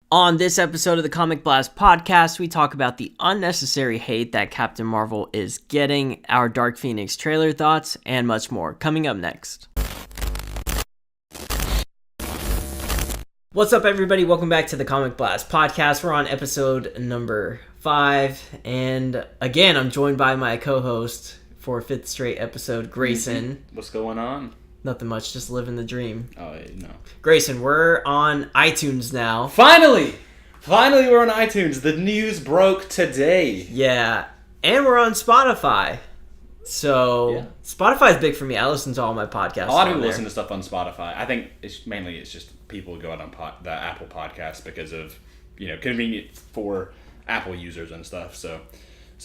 On this episode of the Comic Blast podcast, we talk about the unnecessary hate that Captain Marvel is getting, our Dark Phoenix trailer thoughts, and much more. Coming up next. What's up, everybody? Welcome back to the Comic Blast podcast. We're on episode number 5, and again, I'm joined by my co-host for a 5th straight episode, Grayson. What's going on? Nothing much, just living the dream. Oh, no. Grayson, we're on iTunes now. Finally, we're on iTunes. The news broke today. Yeah, and we're on Spotify. So, yeah. Spotify is big for me. I listen to all my podcasts. A lot of people listen to stuff on Spotify. I think it's just people go out on the Apple Podcast because of, convenient for Apple users and stuff. So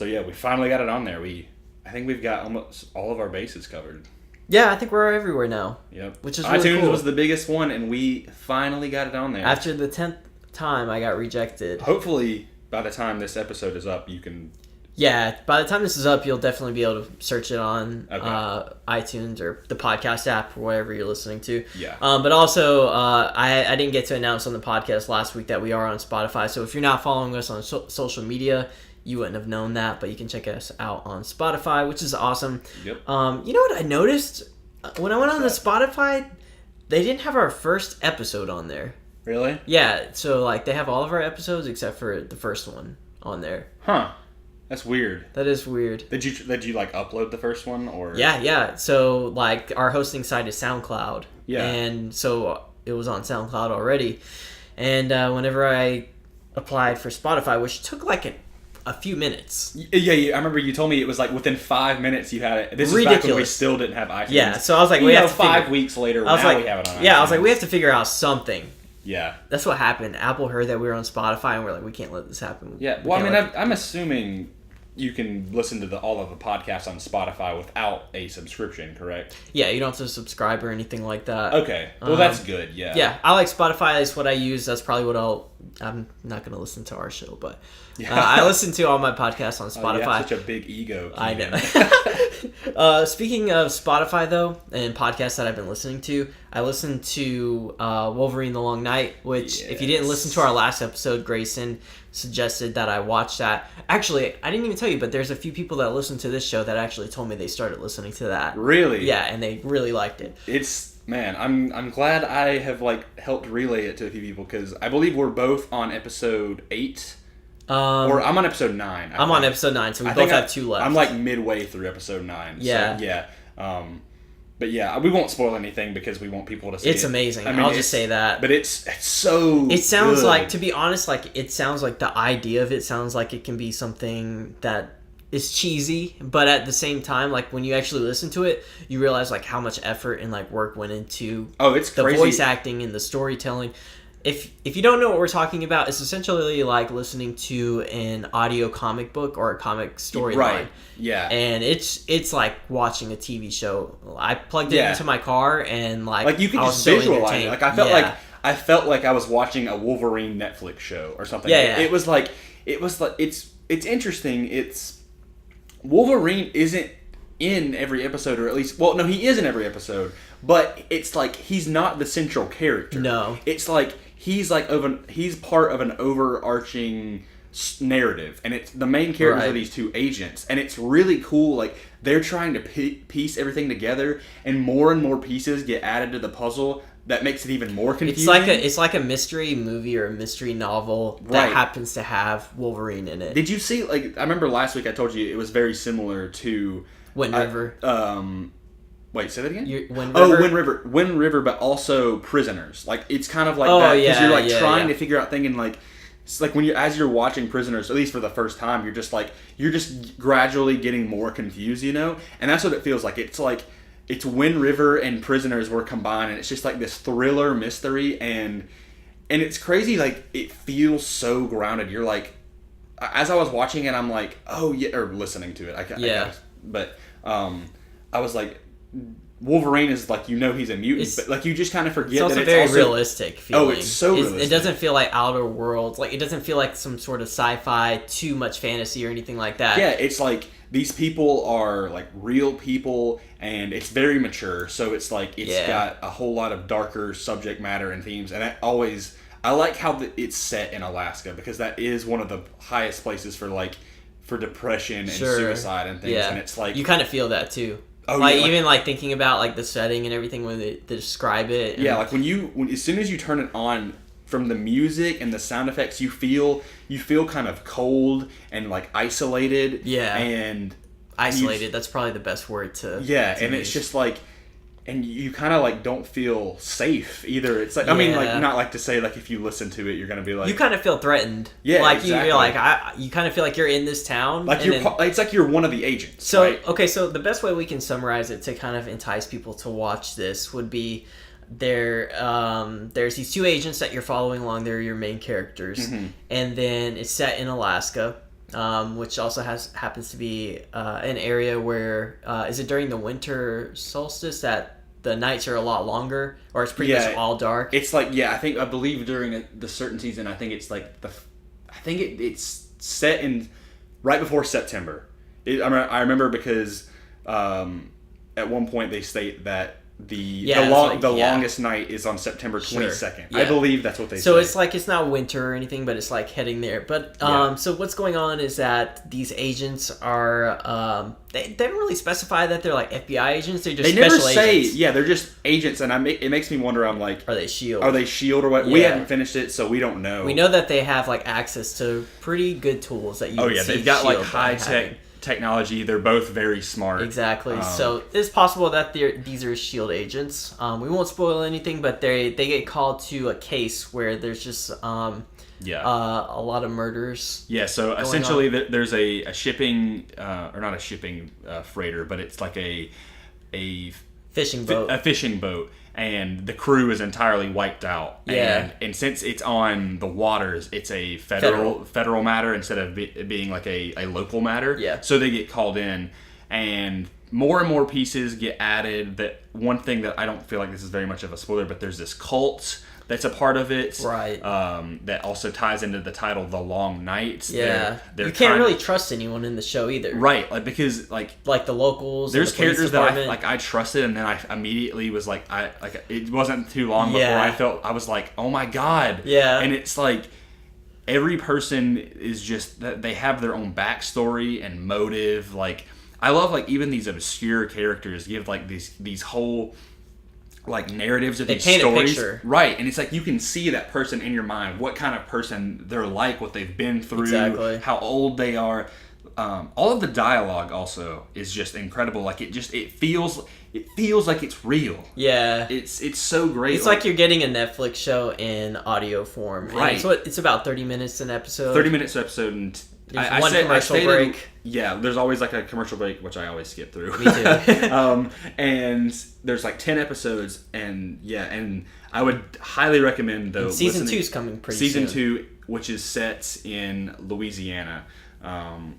yeah, we finally got it on there. I think we've got almost all of our bases covered. Yeah, I think we're everywhere now. Yep. Which is really iTunes cool. was the biggest one, and we finally got it on there. After the 10th time I got rejected. Hopefully, by the time this episode is up, you can... Yeah, by the time this is up, you'll definitely be able to search it on iTunes or the podcast app or whatever you're listening to. Yeah. But also, I didn't get to announce on the podcast last week that we are on Spotify. So if you're not following us on social media, you wouldn't have known that, but you can check us out on Spotify, which is awesome. Yep. You know what I noticed? When I went on the Spotify, they didn't have our first episode on there. Really? Yeah, so they have all of our episodes except for the first one on there. Huh. That's weird. That is weird. Did you upload the first one or? Yeah. So our hosting site is SoundCloud. Yeah. And so it was on SoundCloud already. And whenever I applied for Spotify, which took a few minutes. Yeah, I remember you told me it was within 5 minutes you had it. This Ridiculous. is back when we still didn't have iTunes. Yeah, so I was like, we have to 5 weeks later, now we have it on iTunes. Yeah, I was like, we have to figure out something. Yeah. That's what happened. Apple heard that we were on Spotify and we're like, we can't let this happen. Yeah, well, I'm assuming you can listen to all of the podcasts on Spotify without a subscription, correct? Yeah, you don't have to subscribe or anything like that. Okay, well that's good, yeah. Yeah, I like Spotify. That's what I use. That's probably what I'm not going to listen to our show, but I listen to all my podcasts on Spotify. You have such a big ego, Keenan. I know. Speaking of Spotify, though, and podcasts that I've been listening to, I listened to Wolverine the Long Night, which, if you didn't listen to our last episode, Grayson suggested that I watch that. Actually, I didn't even tell you, but there's a few people that listen to this show that actually told me they started listening to that. Really? Yeah, and they really liked it. Man, I'm glad I have helped relay it to a few people because I believe we're both on episode 8. Or I'm on episode 9. I'm on episode 9, so we both have 2 left. I'm midway through episode 9. Yeah. So, yeah. But yeah, we won't spoil anything because we want people to see it. It's amazing. I'll just say that. But it's so It sounds good. like, to be honest, it sounds like the idea of it sounds like it can be something that is cheesy, but at the same time, when you actually listen to it, you realize how much effort and work went into it's the crazy. Voice acting and the storytelling. If you don't know what we're talking about, it's essentially like listening to an audio comic book or a comic storyline. Right. Yeah. And it's like watching a TV show. I plugged it into my car and you can just so visualize it. I felt like I was watching a Wolverine Netflix show or something. Yeah. It was it's interesting. Wolverine isn't in every episode, or at least, well, no, he is in every episode, but it's he's not the central character. No. It's he's part of an overarching narrative, and it's the main characters are these 2 agents, and it's really cool. They're trying to piece everything together, and more pieces get added to the puzzle that makes it even more confusing. It's like a mystery movie or a mystery novel that happens to have Wolverine in it. Did you see, I remember last week I told you it was very similar to Wind River. Wait, say that again? Wind River, but also Prisoners. It's kind of that because you're trying to figure out things, and it's when as you're watching Prisoners, at least for the first time, you're just gradually getting more confused, and that's what it feels like. It's Wind River and Prisoners were combined, and it's just this thriller mystery, and it's crazy. It feels so grounded. You're as I was watching it, I'm oh yeah, or listening to it. But I was Wolverine is he's a mutant, but you just kind of forget it's that it's very also realistic feeling. Oh, it's so realistic. It doesn't feel like Outer Worlds. It doesn't feel like some sort of sci-fi, too much fantasy or anything like that. Yeah, it's these people are real people, and it's very mature. So it's got a whole lot of darker subject matter and themes, and that always I like how it's set in Alaska, because that is one of the highest places for depression and suicide and things. And it's like, you kind of feel that too. Oh, like, even like thinking about like the setting and everything when they describe it. Yeah, like when as soon as you turn it on, from the music and the sound effects, you feel kind of cold and like isolated. Yeah. And isolated. That's probably the best word to. Yeah, and use. It's just like, and you kind of like don't feel safe either. It's like, I mean, like, not like to say like if you listen to it, you're gonna be like, you kind of feel threatened. Yeah, like exactly. you're like you kind of feel like you're in this town. Like it's like you're one of the agents. So right? Okay, so the best way we can summarize it to kind of entice people to watch this would be there's these two agents that you're following along. They're your main characters, and then it's set in Alaska. Which also happens to be an area where is it during the winter solstice that the nights are a lot longer, or it's pretty much all dark? It's like I believe during the certain season, I think it's like it's set in right before September. I remember because at one point they state that the longest night is on September 22nd. Yeah. I believe that's what they say. So it's like, it's not winter or anything, but it's like heading there. But so what's going on is that these agents are they don't really specify that they're like FBI agents. They're just special agents. Yeah, they're just agents, and it makes me wonder. I'm like, are they SHIELD? Are they SHIELD or what? Yeah. We haven't finished it, so we don't know. We know that they have like access to pretty good tools that you. Oh yeah, they've got like high tech technology. They're both very smart. Exactly. So it's possible that these are SHIELD agents. We won't spoil anything, but they get called to a case where there's just a lot of murders. Yeah. So essentially, there's a shipping or not a shipping freighter, but it's like a fishing boat. A fishing boat. And the crew is entirely wiped out. Yeah. And since it's on the waters, it's a federal matter instead of it being like a local matter. Yeah. So they get called in, and more pieces get added. That one thing that I don't feel like this is very much of a spoiler, but there's this cult that's a part of it. Right. That also ties into the title, The Long Nights. Yeah. You can't really trust anyone in the show either. Right. Like, because like the locals. There's the characters that I trusted, and then I immediately was like, it wasn't too long before I was like, oh my God. Yeah. And it's like, every person is just, that they have their own backstory and motive. Like, I love like even these obscure characters give like these whole like narratives of these stories. They paint a picture. Right. And it's like you can see that person in your mind, what kind of person they're like, what they've been through, how old they are. All of the dialogue also is just incredible. Like it feels like it's real. Yeah. It's so great. It's like you're getting a Netflix show in audio form. Right. It's about 30 minutes an episode. 30 minutes an episode, and there's one commercial break. Yeah, there's always like a commercial break, which I always skip through. Me too. And there's like 10 episodes, and I would highly recommend though. And season 2 is coming pretty soon. Season 2, which is set in Louisiana.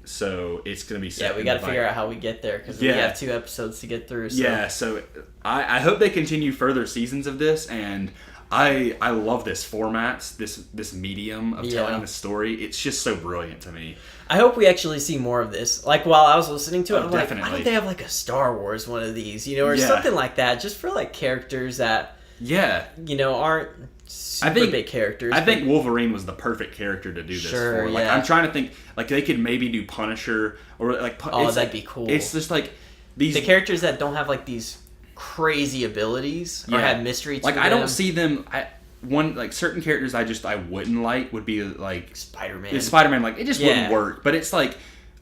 So it's going to be set. Yeah, we got to figure out how we get there, because we have 2 episodes to get through. So. Yeah, so I hope they continue further seasons of this, and I love this format, this medium of telling the story. It's just so brilliant to me. I hope we actually see more of this. Like, while I was listening to it, I'm definitely. like, why don't they have like a Star Wars one of these, or something like that, just for like characters that aren't super big characters. I think Wolverine was the perfect character to do this for. Like, I'm trying to think, like, they could maybe do Punisher, or like, that'd be cool. It's just like the characters that don't have like these crazy abilities or have mystery to them. I don't see them. Certain characters I wouldn't like would be like Spider-Man. Spider-Man, like, it just wouldn't work. But it's like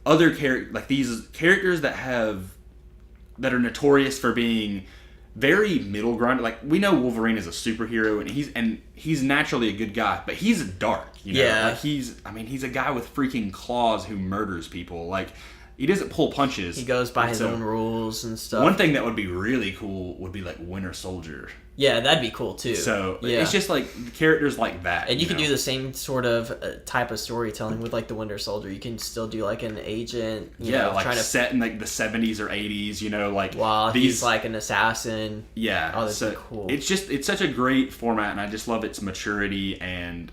other characters, like these characters that are notorious for being very middle ground. Like, we know Wolverine is a superhero, and he's naturally a good guy, but he's dark. Yeah. Like, he's a guy with freaking claws who murders people. Like, he doesn't pull punches. He goes by his own rules and stuff. One thing that would be really cool would be like Winter Soldier. Yeah, that'd be cool too. So it's just like characters like that. And you can do the same sort of type of storytelling with like the Winter Soldier. You can still do like an agent. Like set in like the 70s or 80s. Like while he's like an assassin. Yeah. Oh, that'd be cool. It's such a great format, and I just love its maturity and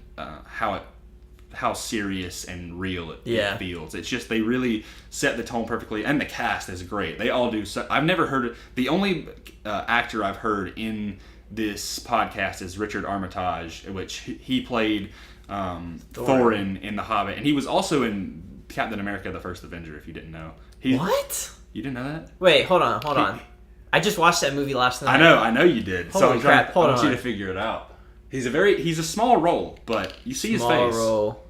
how serious and real it feels. It's just, they really set the tone perfectly, and the cast is great. They all do. I've never heard the only actor I've heard in this podcast is Richard Armitage, which he played Thorin in The Hobbit, and he was also in Captain America: The First Avenger. If you didn't know, what? You didn't know that? Wait, hold on. I just watched that movie last night. I know you did. Holy crap! I want you to figure it out. He's a small role, but you see his face. Small role.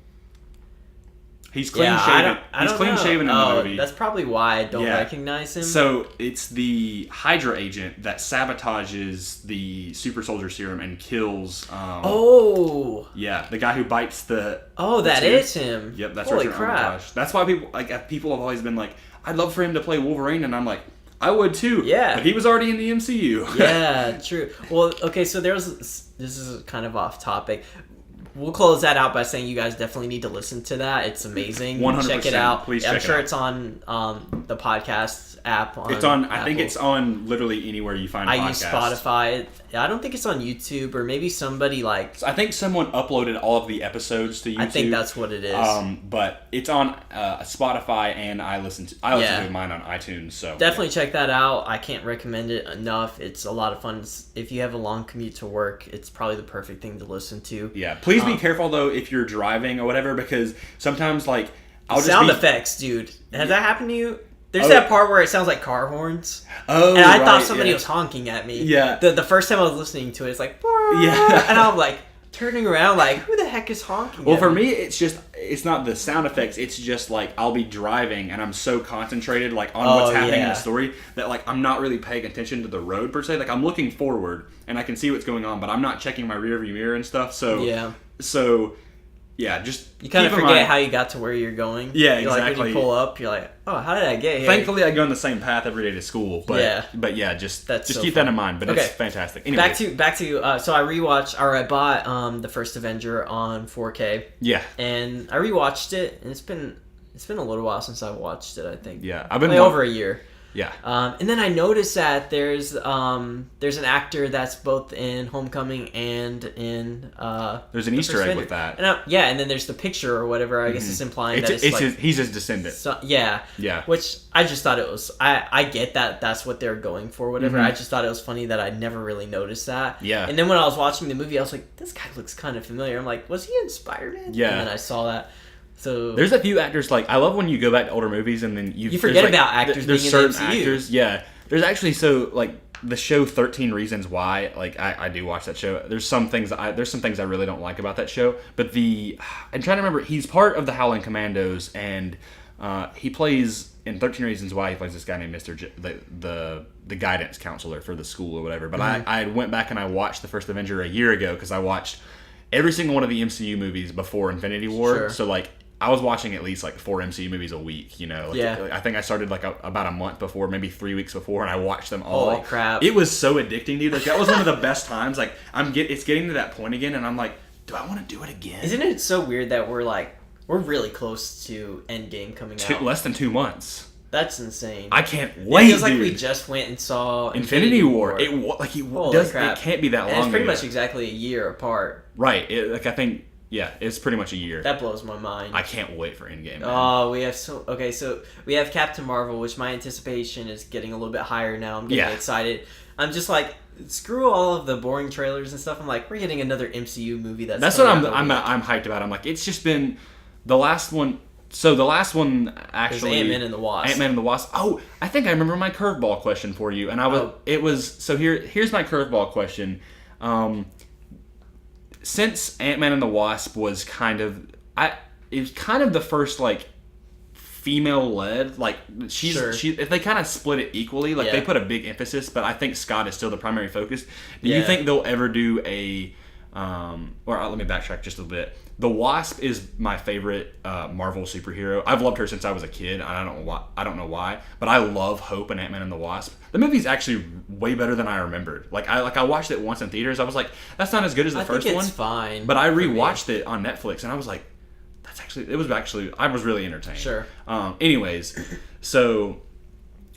He's clean shaven. He's clean shaven in the movie. That's probably why I don't recognize him. So it's the Hydra agent that sabotages the super soldier serum and kills. Yeah, the guy who bites the. Oh, that is him. Yep, that's Holy Richard crap. Armitage. That's why people have always been like, I'd love for him to play Wolverine, and I'm like, I would too. Yeah. But he was already in the MCU. Yeah, true. Well, okay, so this is kind of off topic. We'll close that out by saying you guys definitely need to listen to that. It's amazing. 100%. Check it out. Please check it out. I'm sure it's on the podcast app. It's on. I think it's on literally anywhere you find podcasts. I use Spotify. I don't think it's on YouTube, or maybe somebody like. I think someone uploaded all of the episodes to YouTube. I think that's what it is. But it's on Spotify, and I listen to mine on iTunes. So definitely check that out. I can't recommend it enough. It's a lot of fun. If you have a long commute to work, it's probably the perfect thing to listen to. Yeah, please be careful though if you're driving or whatever, because sometimes sound effects, dude. Has that happened to you? There's that part where it sounds like car horns. Oh, and I thought somebody was honking at me. Yeah. The first time I was listening to it, it's like, yeah. And I'm like turning around, like, who the heck is honking? Well, for me, it's not the sound effects. It's just like I'll be driving and I'm so concentrated on what's happening in the story that I'm not really paying attention to the road per se. Like I'm looking forward and I can see what's going on, but I'm not checking my rearview mirror and stuff. So just you kind of forget how you got to where you're going. Yeah, exactly. Like when you pull up, you're like, oh, how did I get here? Thankfully, I go on the same path every day to school. But just keep that in mind. But it's fantastic. Anyway. Back to so I bought the first Avenger on 4K. Yeah. And I rewatched it, and it's been a little while since I watched it. I think. Yeah, I've been over a year. Yeah. And then I noticed that there's an actor that's both in Homecoming and in there's an Easter egg with that. And then there's the picture or whatever. I guess it's implying that he's his descendant. So, yeah. Yeah. Which I just thought it was. I get that that's what they're going for. Whatever. I just thought it was funny that I never really noticed that. Yeah. And then when I was watching the movie, I was like, this guy looks kind of familiar. I'm like, was he in Spider-Man? Yeah. And then I saw that. So there's a few actors I love when you go back to older movies and then you forget about actors being in the MCU. Actors, yeah. There's actually the show 13 Reasons Why. I do watch that show. There's some things I really don't like about that show. But I'm trying to remember. He's part of the Howling Commandos and he plays in 13 Reasons Why. He plays this guy named Mr. the guidance counselor for the school or whatever. But I went back and I watched the first Avenger a year ago because I watched every single one of the MCU movies before Infinity War. Sure. So I was watching at least 4 MCU movies a week, Yeah. I think I started about a month before, maybe 3 weeks before, and I watched them all. Holy crap. It was so addicting, dude. That was one of the best times. It's getting to that point again, and I'm like, do I want to do it again? Isn't it so weird that we're really close to Endgame coming out? Less than 2 months. That's insane. I can't wait, It feels dude. like we just went and saw Infinity War. It can't be that long. It's pretty much exactly a year apart. Right. I think... Yeah, it's pretty much a year. That blows my mind. I can't wait for Endgame. Man. Oh, so we have Captain Marvel, which my anticipation is getting a little bit higher now. I'm getting excited. I'm just like, screw all of the boring trailers and stuff. I'm like, we're getting another MCU movie. That's what I'm hyped about. I'm like, it's just been the last one. So the last one actually, Ant-Man and the Wasp. Ant-Man and the Wasp. Oh, I think I remember my curveball question for you, and here's my curveball question. Since Ant-Man and the Wasp was it was kind of the first female led, they kind of split it equally, they put a big emphasis, but I think Scott is still the primary focus. Do you think they'll ever do let me backtrack just a little bit. The Wasp is my favorite Marvel superhero. I've loved her since I was a kid. I don't know why, but I love Hope and Ant-Man and the Wasp. The movie's actually way better than I remembered. I watched it once in theaters. I was like, that's not as good as the first one. I think it's fine. But I rewatched it on Netflix and I was like, I was really entertained. Sure. Anyways, so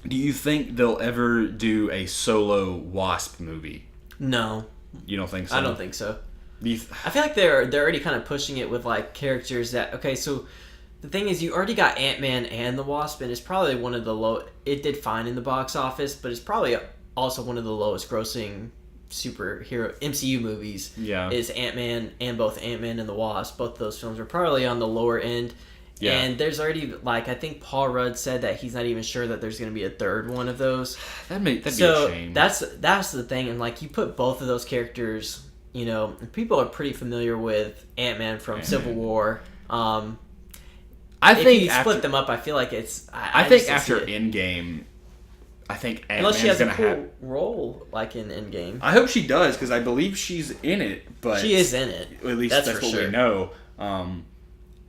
do you think they'll ever do a solo Wasp movie? No. You don't think so? I don't think so. I feel like they're already kind of pushing it with characters that so the thing is you already got Ant-Man and the Wasp and it's probably one of the it did fine in the box office, but it's probably also one of the lowest grossing superhero MCU movies is Ant-Man and both Ant-Man and the Wasp. Both of those films are probably on the lower end. Yeah. And there's already, like, I think Paul Rudd said that he's not even sure that there's going to be a third one of those. That'd be a shame. That's the thing. And, like, you put both of those characters, you know, people are pretty familiar with Ant-Man from Civil War. I think if you split them up, I feel like it's... I think after Endgame, I think Ant-Man's going to have... Unless she has a cool role, like in Endgame. I hope she does, because I believe she's in it, but... She is in it. At least that's what we know.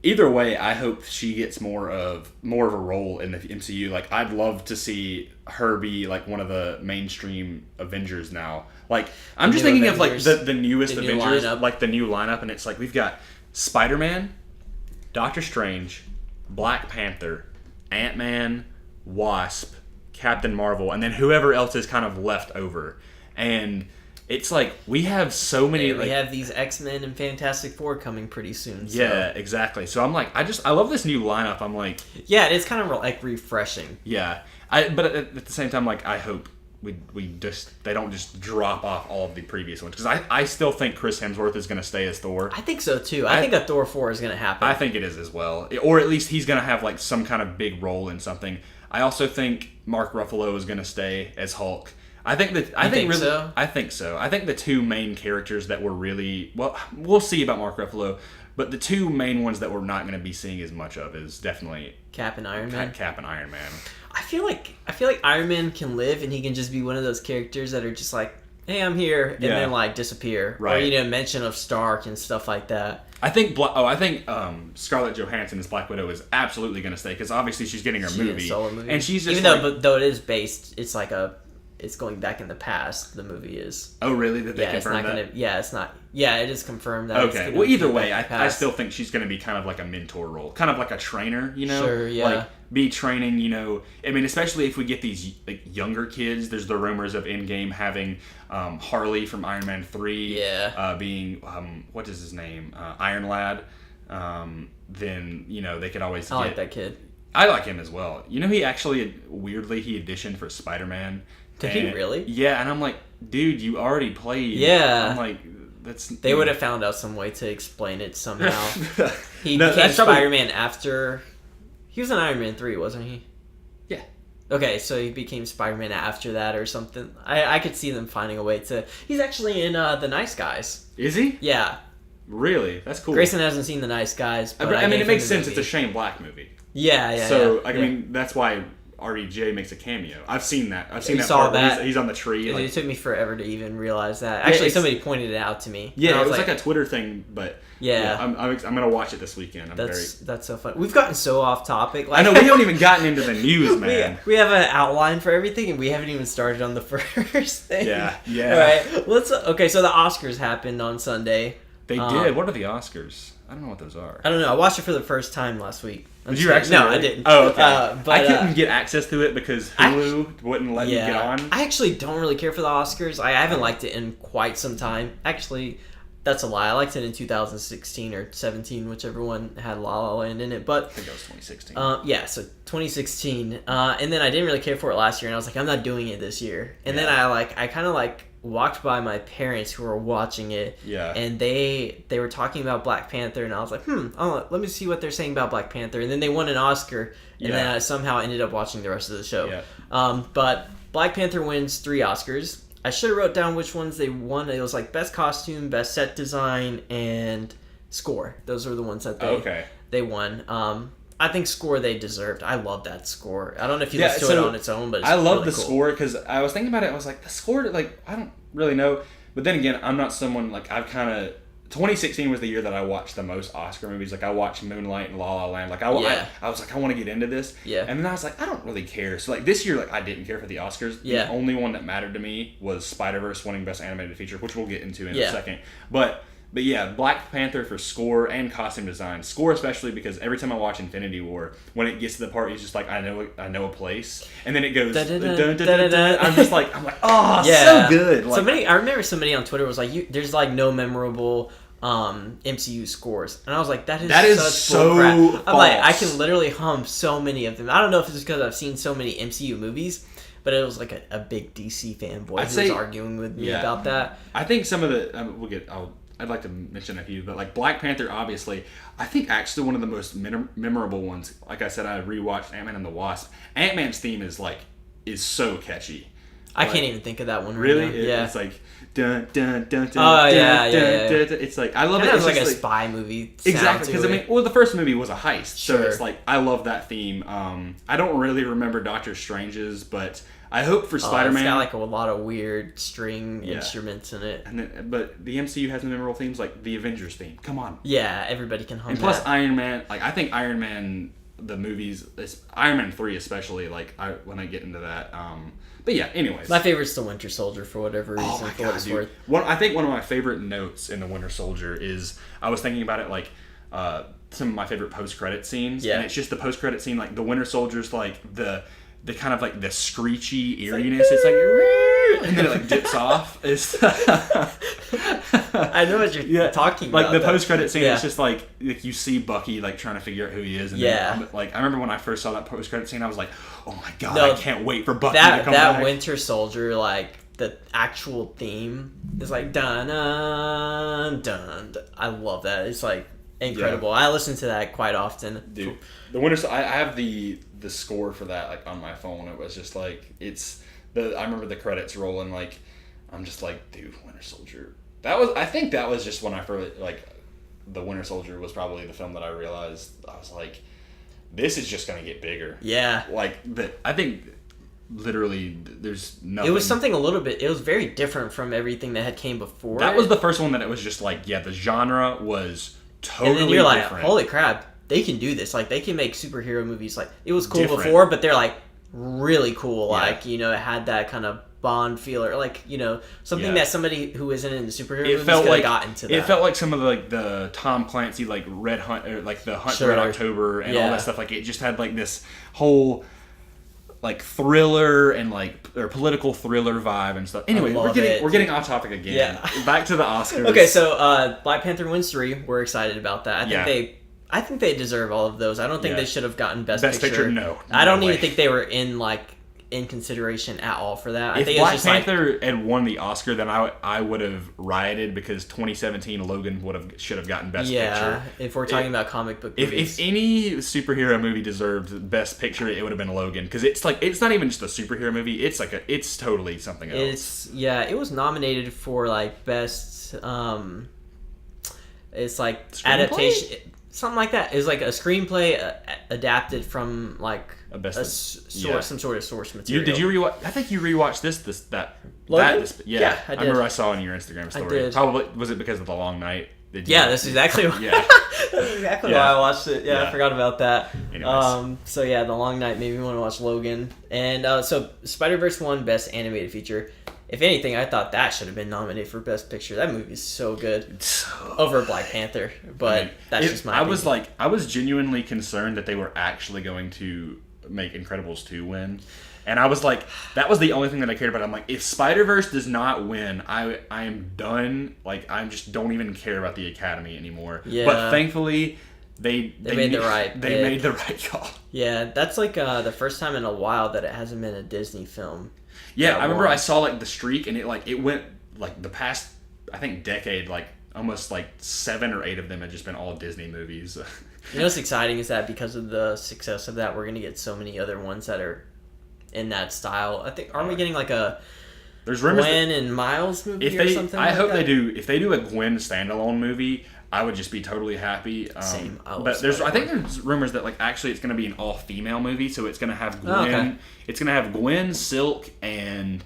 Either way, I hope she gets more of a role in the MCU. Like, I'd love to see her be like one of the mainstream Avengers now. Like, I'm just thinking Avengers, of like the newest Avengers, like the new lineup, and it's like we've got Spider-Man, Doctor Strange, Black Panther, Ant-Man, Wasp, Captain Marvel, and then whoever else is kind of left over. And it's like we have so many. We have these X-Men and Fantastic Four coming pretty soon. So. Yeah, exactly. So I'm like, I love this new lineup. I'm like, yeah, it is kind of like refreshing. Yeah, but at the same time, like I hope they don't just drop off all of the previous ones, because I still think Chris Hemsworth is going to stay as Thor. I think so too. I think a Thor 4 is going to happen. I think it is as well, or at least he's going to have like some kind of big role in something. I also think Mark Ruffalo is going to stay as Hulk. I think so. I think so. I think the two main characters that were really we'll see about Mark Ruffalo, but the two main ones that we're not going to be seeing as much of is definitely Cap and Iron Man. Cap and Iron Man. I feel like Iron Man can live, and he can just be one of those characters that are just like, hey, I'm here, and then like disappear, right? Or mention of Stark and stuff like that. I think Scarlett Johansson as Black Widow is absolutely going to stay, because obviously she's getting her movie, and she's just though it is based, it's going back in the past. The movie is. Oh, really? Did they confirm that? It's not. Yeah, it is confirmed that. Okay. Well, either way, I still think she's going to be kind of like a mentor role, kind of like a trainer. You know, sure, yeah. Like be training. You know, I mean, especially if we get these like younger kids. There's the rumors of Endgame having Harley from Iron Man 3. Yeah. Being what is his name? Iron Lad. Then they could always. I like that kid. I like him as well. You know, he weirdly auditioned for Spider-Man. Did he really? Yeah, and I'm like, dude, you already played. Yeah. I'm like, They would have found out some way to explain it somehow. He became Spider-Man after... He was in Iron Man 3, wasn't he? Yeah. Okay, so he became Spider-Man after that or something. I could see them finding a way to... He's actually in The Nice Guys. Is he? Yeah. Really? That's cool. Grayson hasn't seen The Nice Guys, but I mean, it makes sense. It's a Shane Black movie. Yeah. So, I mean, that's why... RDJ makes a cameo. I've seen that. He's on the tree. It took me forever to even realize that. Actually, somebody pointed it out to me. Yeah, it was like a Twitter thing, but I'm gonna watch it this weekend. That's so fun. We've gotten so off topic. I know we haven't even gotten into the news, man. We have an outline for everything, and we haven't even started on the first thing. Yeah. All right, okay. So the Oscars happened on Sunday. They did. What are the Oscars? I don't know what those are. I don't know. I watched it for the first time last week. Did you actually? No, I didn't. Oh, okay. I couldn't get access to it because Hulu wouldn't let me get on. I actually don't really care for the Oscars. I haven't liked it in quite some time. Actually, that's a lie. I liked it in 2016 or 17, whichever one had La La Land in it. But I think it was 2016. So 2016. And then I didn't really care for it last year, and I was like, I'm not doing it this year. And then I kind of walked by my parents who were watching it, and they were talking about Black Panther, and I was like, let me see what they're saying about Black Panther. And then they won an Oscar, and then I somehow ended up watching the rest of the show. But Black Panther wins 3 Oscars. I should have wrote down which ones they won. It was like Best Costume, Best Set Design, and Score. Those are the ones that they won. I think Score they deserved. I love that score. I don't know if you listen to it on its own, but it's I love really the cool. score, because I was thinking about it. I was like, the score, I don't really know. But then again, I'm not someone, I've kind of... 2016 was the year that I watched the most Oscar movies. I watched Moonlight and La La Land. I was like, I want to get into this. Yeah. And then I was like, I don't really care. So, this year, I didn't care for the Oscars. Yeah. The only one that mattered to me was Spider-Verse winning Best Animated Feature, which we'll get into in a second. But yeah, Black Panther for score and costume design. Score especially because every time I watch Infinity War, when it gets to the part, he's just like, I know a place, and then it goes. I'm just like, so good. I remember somebody on Twitter was like, there's no memorable MCU scores, and I was like, that is such so bull crap. false. I'm like, I can literally hum so many of them. I don't know if it's because I've seen so many MCU movies, but it was like a big DC fanboy who was arguing with me about that. I think some of the I'd like to mention a few, but like Black Panther, obviously, I think actually one of the most memorable ones. Like I said, I rewatched Ant-Man and the Wasp. Ant-Man's theme is so catchy. I can't even think of that one. Really? Right now. It's like dun dun dun dun. Oh dun, dun, dun. It's like I love it. It's like a spy movie. Exactly, because the first movie was a heist, Sure. so it's like I love that theme. I don't really remember Doctor Strange's, but I hope for Spider-Man. It's got like a lot of weird string instruments in it. But the MCU has memorable themes like the Avengers theme. Come on. Yeah, everybody can hum and plus Iron Man. Like I think Iron Man, the movies, Iron Man 3 especially. Like when I get into that. But yeah, anyways. My favorite's the Winter Soldier for whatever reason. Oh my God, dude. I think one of my favorite notes in the Winter Soldier is I was thinking about it like some of my favorite post-credit scenes. Yeah. And it's just the post-credit scene, like the Winter Soldier's like the kind of like the screechy eeriness. It's like and then it like dips off. I know what you're talking about. Like the post-credit scene, it's just like you see Bucky like trying to figure out who he is. And then, like I remember when I first saw that post-credit scene, I was like, oh my God, I can't wait for Bucky to come back. That Winter Soldier, like the actual theme is like dun dun dun. I love that. It's like incredible. I listen to that quite often. Dude, the Winter. I have the score for that like on my phone. It was just like I remember the credits rolling. Like I'm just like, dude, Winter Soldier. I think that was just when I first like the Winter Soldier was probably the film that I realized I was like, this is just gonna get bigger. Yeah. Like I think literally there's nothing. It was something a little bit. It was very different from everything that had came before. That was the first one that it was just like the genre was totally and then you're like, different. Holy crap, they can do this. Like they can make superhero movies. Like it was cool Different. before, but they're like really cool. Like it had that kind of Bond feel, or like something that somebody who isn't in the superhero movies could have got into that. It felt like some of the Tom Clancy like Red Hunt, or like the Hunt for Red October and all that stuff. Like it just had like this whole like thriller and or political thriller vibe and stuff. Anyway, we're getting off topic again. Yeah. Back to the Oscars. Okay, so Black Panther wins 3. We're excited about that. I think they deserve all of those. I don't think they should have gotten Best Picture. No, I don't even think they were in consideration at all for that. If Black Panther had won the Oscar, then I would have rioted because 2017 Logan should have gotten Best Picture. Yeah, if we're talking about comic book movies. If any superhero movie deserved Best Picture, it would have been Logan, because it's not even just a superhero movie. It's totally something else. It was nominated for like best. It's like screenplay? Adaptation, something like that. It was like a screenplay adapted from like some sort of source material. Did you rewatch? I think you rewatched that. Logan? Yeah, I did. I remember I saw in your Instagram story. I did. Probably was it because of the long night? That's exactly why. That's exactly why I watched it. I forgot about that. Anyways. So the long night made me want to watch Logan, and so Spider-Verse won Best Animated Feature. If anything, I thought that should have been nominated for Best Picture. That movie is so good over Black Panther, but that's just my opinion. I was genuinely concerned that they were actually going to make Incredibles 2 win. And I was like, that was the only thing that I cared about. I'm like, if Spider-Verse does not win, I am done. Like, I just don't even care about the Academy anymore. Yeah. But thankfully, they made the right call. Yeah, that's like the first time in a while that it hasn't been a Disney film. Yeah, I remember I saw like the streak, and it went like the past, I think, decade, like almost like 7 or 8 of them had just been all Disney movies. You know what's exciting is that because of the success of that, we're going to get so many other ones that are in that style. I think, aren't we getting like there's Gwen and Miles movie or something? I hope they do. If they do a Gwen standalone movie, I would just be totally happy. Same. But I think there's rumors that like actually it's going to be an all-female movie, so it's going to have Gwen. Okay. It's going to have Gwen, Silk, and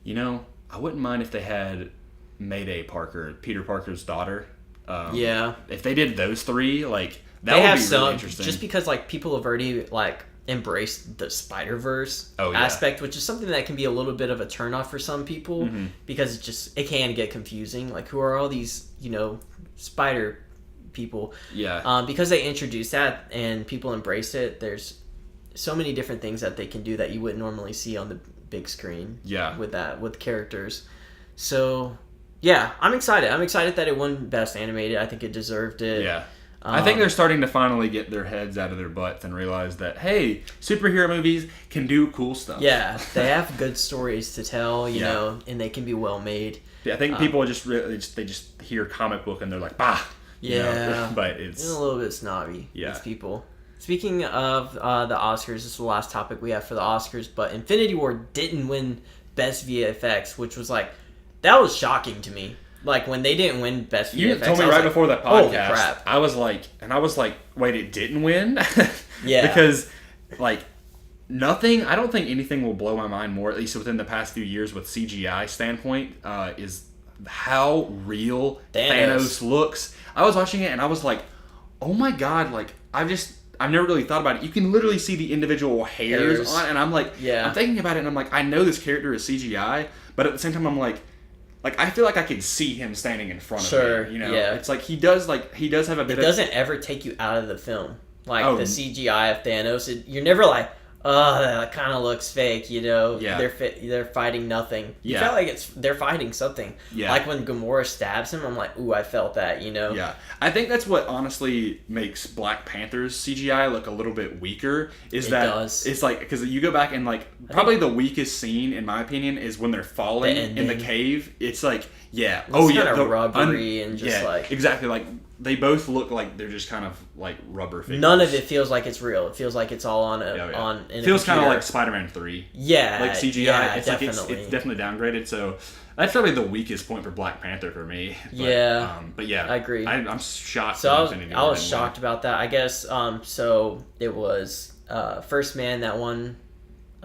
I wouldn't mind if they had Mayday Parker, Peter Parker's daughter. If they did those 3, like that would be really interesting. Just because like people have already like embraced the Spider-Verse aspect, which is something that can be a little bit of a turnoff for some people because it can get confusing. Like, who are all these spider people? Because they introduced that and people embrace it, there's so many different things that they can do that you wouldn't normally see on the big screen with characters. So I'm excited that it won Best Animated. I think it deserved it. I think they're starting to finally get their heads out of their butts and realize that, hey, superhero movies can do cool stuff. Yeah, they have good stories to tell, you know, and they can be well made. Yeah, I think people just really they just hear comic book and they're like, bah. Yeah, you know? But it's a little bit snobby. Yeah, these people. Speaking of the Oscars, this is the last topic we have for the Oscars. But Infinity War didn't win Best VFX, which was like that was shocking to me. Like when they didn't win Best VFX, you told me right before that podcast. Holy crap. I was like, wait, it didn't win? Yeah, because like. Nothing. I don't think anything will blow my mind more, at least within the past few years, with CGI standpoint, is how real Thanos looks. I was watching it and I was like, "Oh my god!" Like I've never really thought about it. You can literally see the individual hairs on, and I'm like, I'm thinking about it, and I'm like, I know this character is CGI, but at the same time, I'm like I feel like I could see him standing in front of me. You know, it's like he does have a bit. It doesn't ever take you out of the film. Like the CGI of Thanos, you're never like. Oh, that kind of looks fake, you know. Yeah. They're fighting nothing. You felt like they're fighting something. Yeah. Like when Gamora stabs him, I'm like, ooh, I felt that, you know. Yeah. I think that's what honestly makes Black Panther's CGI look a little bit weaker. It's like because you go back and like probably the weakest scene in my opinion is when they're falling in the cave. It's like it's kind of rubbery and just like exactly like. They both look like they're just kind of like rubber figures. None of it feels like it's real. It feels like it's all on on. It feels kind of like Spider-Man 3. Yeah, like CGI. Yeah, it's definitely. Like it's definitely downgraded. So that's probably the weakest point for Black Panther for me. But, but yeah, I agree. I'm shocked. So I was shocked about that. I guess. So it was First Man that won.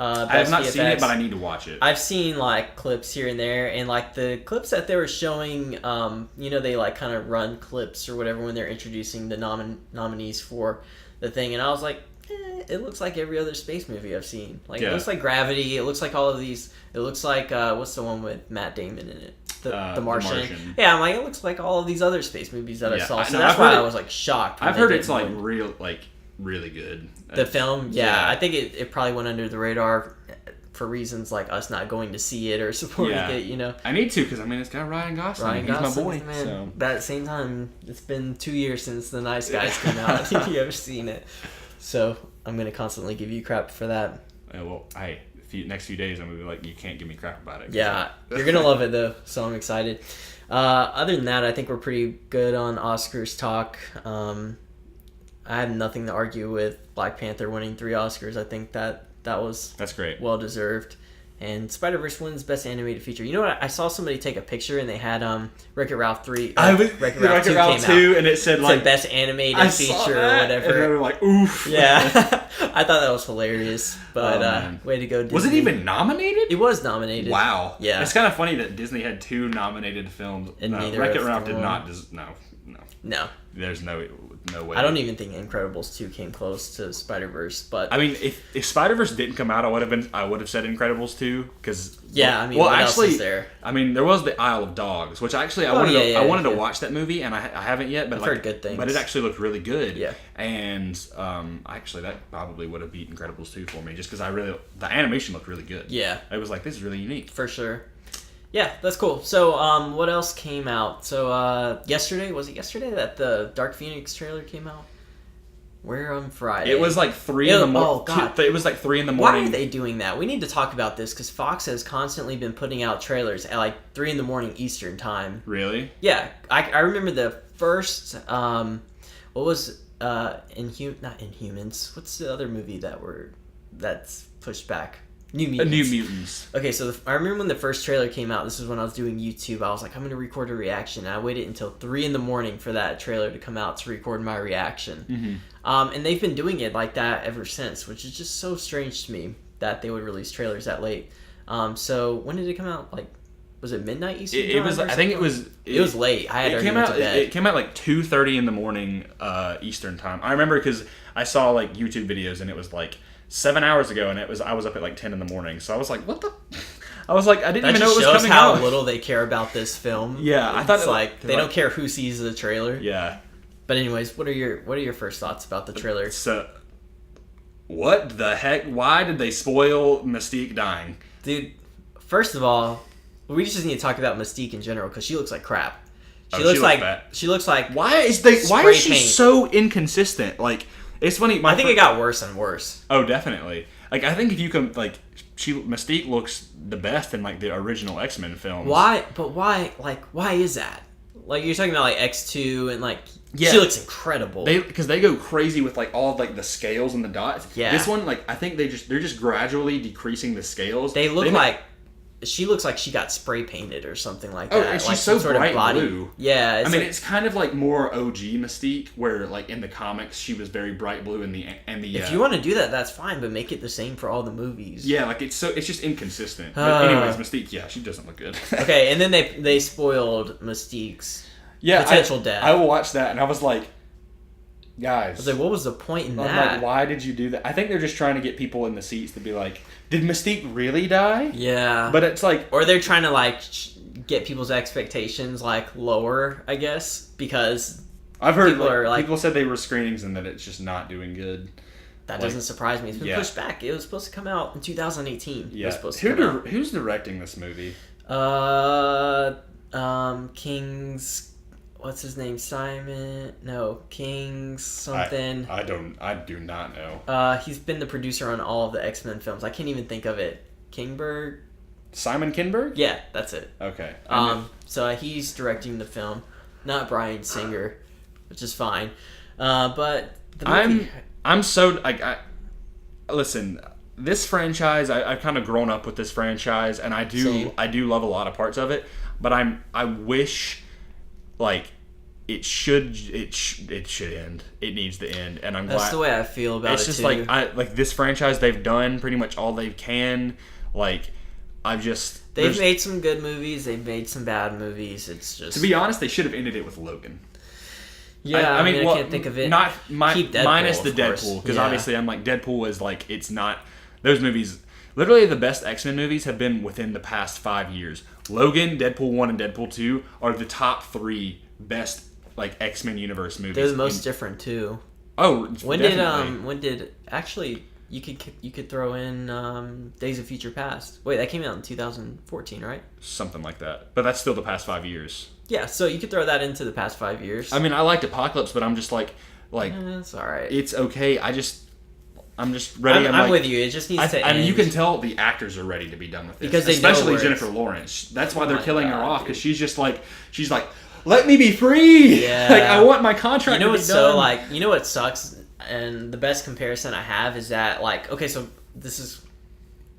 I have not seen it, but I need to watch it. I've seen like clips here and there, and like the clips that they were showing, you know, they like kind of run clips or whatever when they're introducing the nominees for the thing, and I was like, it looks like every other space movie I've seen. Like it looks like Gravity. It looks like all of these. It looks like what's the one with Matt Damon in it? The Martian. Yeah, I'm like it looks like all of these other space movies that I saw. So that's why I was like shocked. I've heard it's like really good. The film, I think it probably went under the radar for reasons like us not going to see it or supporting it, you know. I need to because I mean it's got Ryan Gosling. He's my boy. Man. So. But at the same time, it's been 2 years since The Nice Guys came out. If you ever seen it, so I'm gonna constantly give you crap for that. Next few days I'm gonna be like, you can't give me crap about it. Yeah, you're gonna love it though. So I'm excited. Other than that, I think we're pretty good on Oscars talk. I have nothing to argue with Black Panther winning 3 Oscars. I think that's great. Well deserved. And Spider-Verse wins Best Animated Feature. You know what? I saw somebody take a picture and they had Wreck-It Ralph 3. Wreck-It Ralph 2 came 2 and it said like Best Animated Feature or whatever. And they were like, oof. Yeah. I thought that was hilarious. But way to go, Disney. Was it even nominated? It was nominated. Wow. Yeah. It's kind of funny that Disney had 2 nominated films. And Wreck-It Ralph did not. No. There's no way. I don't even think Incredibles 2 came close to Spider-Verse, but I mean, if Spider-Verse didn't come out, I would have said Incredibles 2 because what else is there? I mean, there was the Isle of Dogs, which actually I wanted to watch that movie and I haven't yet, but I've heard good things. But it actually looked really good. Yeah, and actually that probably would have beat Incredibles 2 for me just because the animation looked really good. Yeah, I was like, this is really unique for sure. Yeah, that's cool. So, what else came out? So, was it yesterday that the Dark Phoenix trailer came out? We're on Friday. It was like 3 in the morning. Oh, God. It was like 3 in the morning. Why are they doing that? We need to talk about this because Fox has constantly been putting out trailers at like 3 in the morning Eastern time. Really? Yeah. I remember the first, what was, not Inhumans. What's the other movie that's pushed back? New Mutants. Okay, so I remember when the first trailer came out. This was when I was doing YouTube. I was like, I'm going to record a reaction. And I waited until 3 in the morning for that trailer to come out to record my reaction. Mm-hmm. And they've been doing it like that ever since, which is just so strange to me that they would release trailers that late. So when did it come out? Like, was it midnight Eastern time? It was. I think it was. It was late. I had already went to bed. It came out like 2:30 in the morning Eastern time. I remember because I saw like YouTube videos and it was like 7 hours ago, and I was up at like 10 in the morning. So I was like, what the? I was like, I didn't even know it was coming out. That shows how little they care about this film. Yeah, I thought it's like they don't care who sees the trailer. Yeah. But anyways, what are your first thoughts about the trailer? So, what the heck? Why did they spoil Mystique dying? Dude, first of all, we just need to talk about Mystique in general because she looks like crap. She looks like why is she so inconsistent? Like, it's funny. I think it got worse and worse. Oh, definitely. Like, I think if you can, like, Mystique looks the best in, like, the original X-Men films. Why? But why? Like, why is that? Like, you're talking about, like, X2 and, like, she looks incredible. Because they go crazy with, like, all of, like, the scales and the dots. Yeah. This one, like, I think they're just gradually decreasing the scales. They look like... She looks like she got spray painted or something like that. Oh, and she's like so bright blue. Yeah. I mean, it's kind of like more OG Mystique, where like in the comics she was very bright blue in the. If you want to do that, that's fine, but make it the same for all the movies. Yeah, like it's just inconsistent. But anyways, Mystique, she doesn't look good. Okay, and then they spoiled Mystique's potential death. I watched that and I was like, guys. I was like, what was the point in that? Like, why did you do that? I think they're just trying to get people in the seats to be like, did Mystique really die? Yeah. But it's like... Or they're trying to, like, get people's expectations, like, lower, I guess, because... I've heard, people said they were screenings and that it's just not doing good. That doesn't surprise me. It's been pushed back. It was supposed to come out in 2018. Yeah. Who's directing this movie? King's... What's his name? Simon? No, King's something. I do not know. He's been the producer on all of the X-Men films. I can't even think of it. Kingberg? Simon Kinberg? Yeah, that's it. Okay. So he's directing the film, not Bryan Singer, which is fine. But the movie... I'm so... listen, this franchise, I've kind of grown up with this franchise, and I do love a lot of parts of it, but I wish... Like, it should end. It needs to end, and I'm glad. That's the way I feel about it. It's just like like this franchise. They've done pretty much all they can. Like, they've made some good movies. They've made some bad movies. It's just, to be honest, they should have ended it with Logan. Yeah, I mean, I can't think of it. Minus the Deadpool, because obviously I'm like, Deadpool is like, it's not those movies. Literally, the best X-Men movies have been within the past 5 years. Logan, Deadpool 1, and Deadpool 2 are the top 3 best like X-Men universe movies. They're the most different too. Oh, when did actually you could throw in Days of Future Past? Wait, that came out in 2014, right? Something like that. But that's still the past 5 years. Yeah, so you could throw that into the past 5 years. I mean, I liked Apocalypse, but I'm just like it's all right. It's okay. I'm just ready. I'm with you. It just needs to end. I mean, you can tell the actors are ready to be done with this. Because especially Jennifer Lawrence. That's why they're killing her off, because she's like, let me be free. Yeah. Like, I want my contract to be done. You know what sucks? And the best comparison I have is that, like, okay, so this is...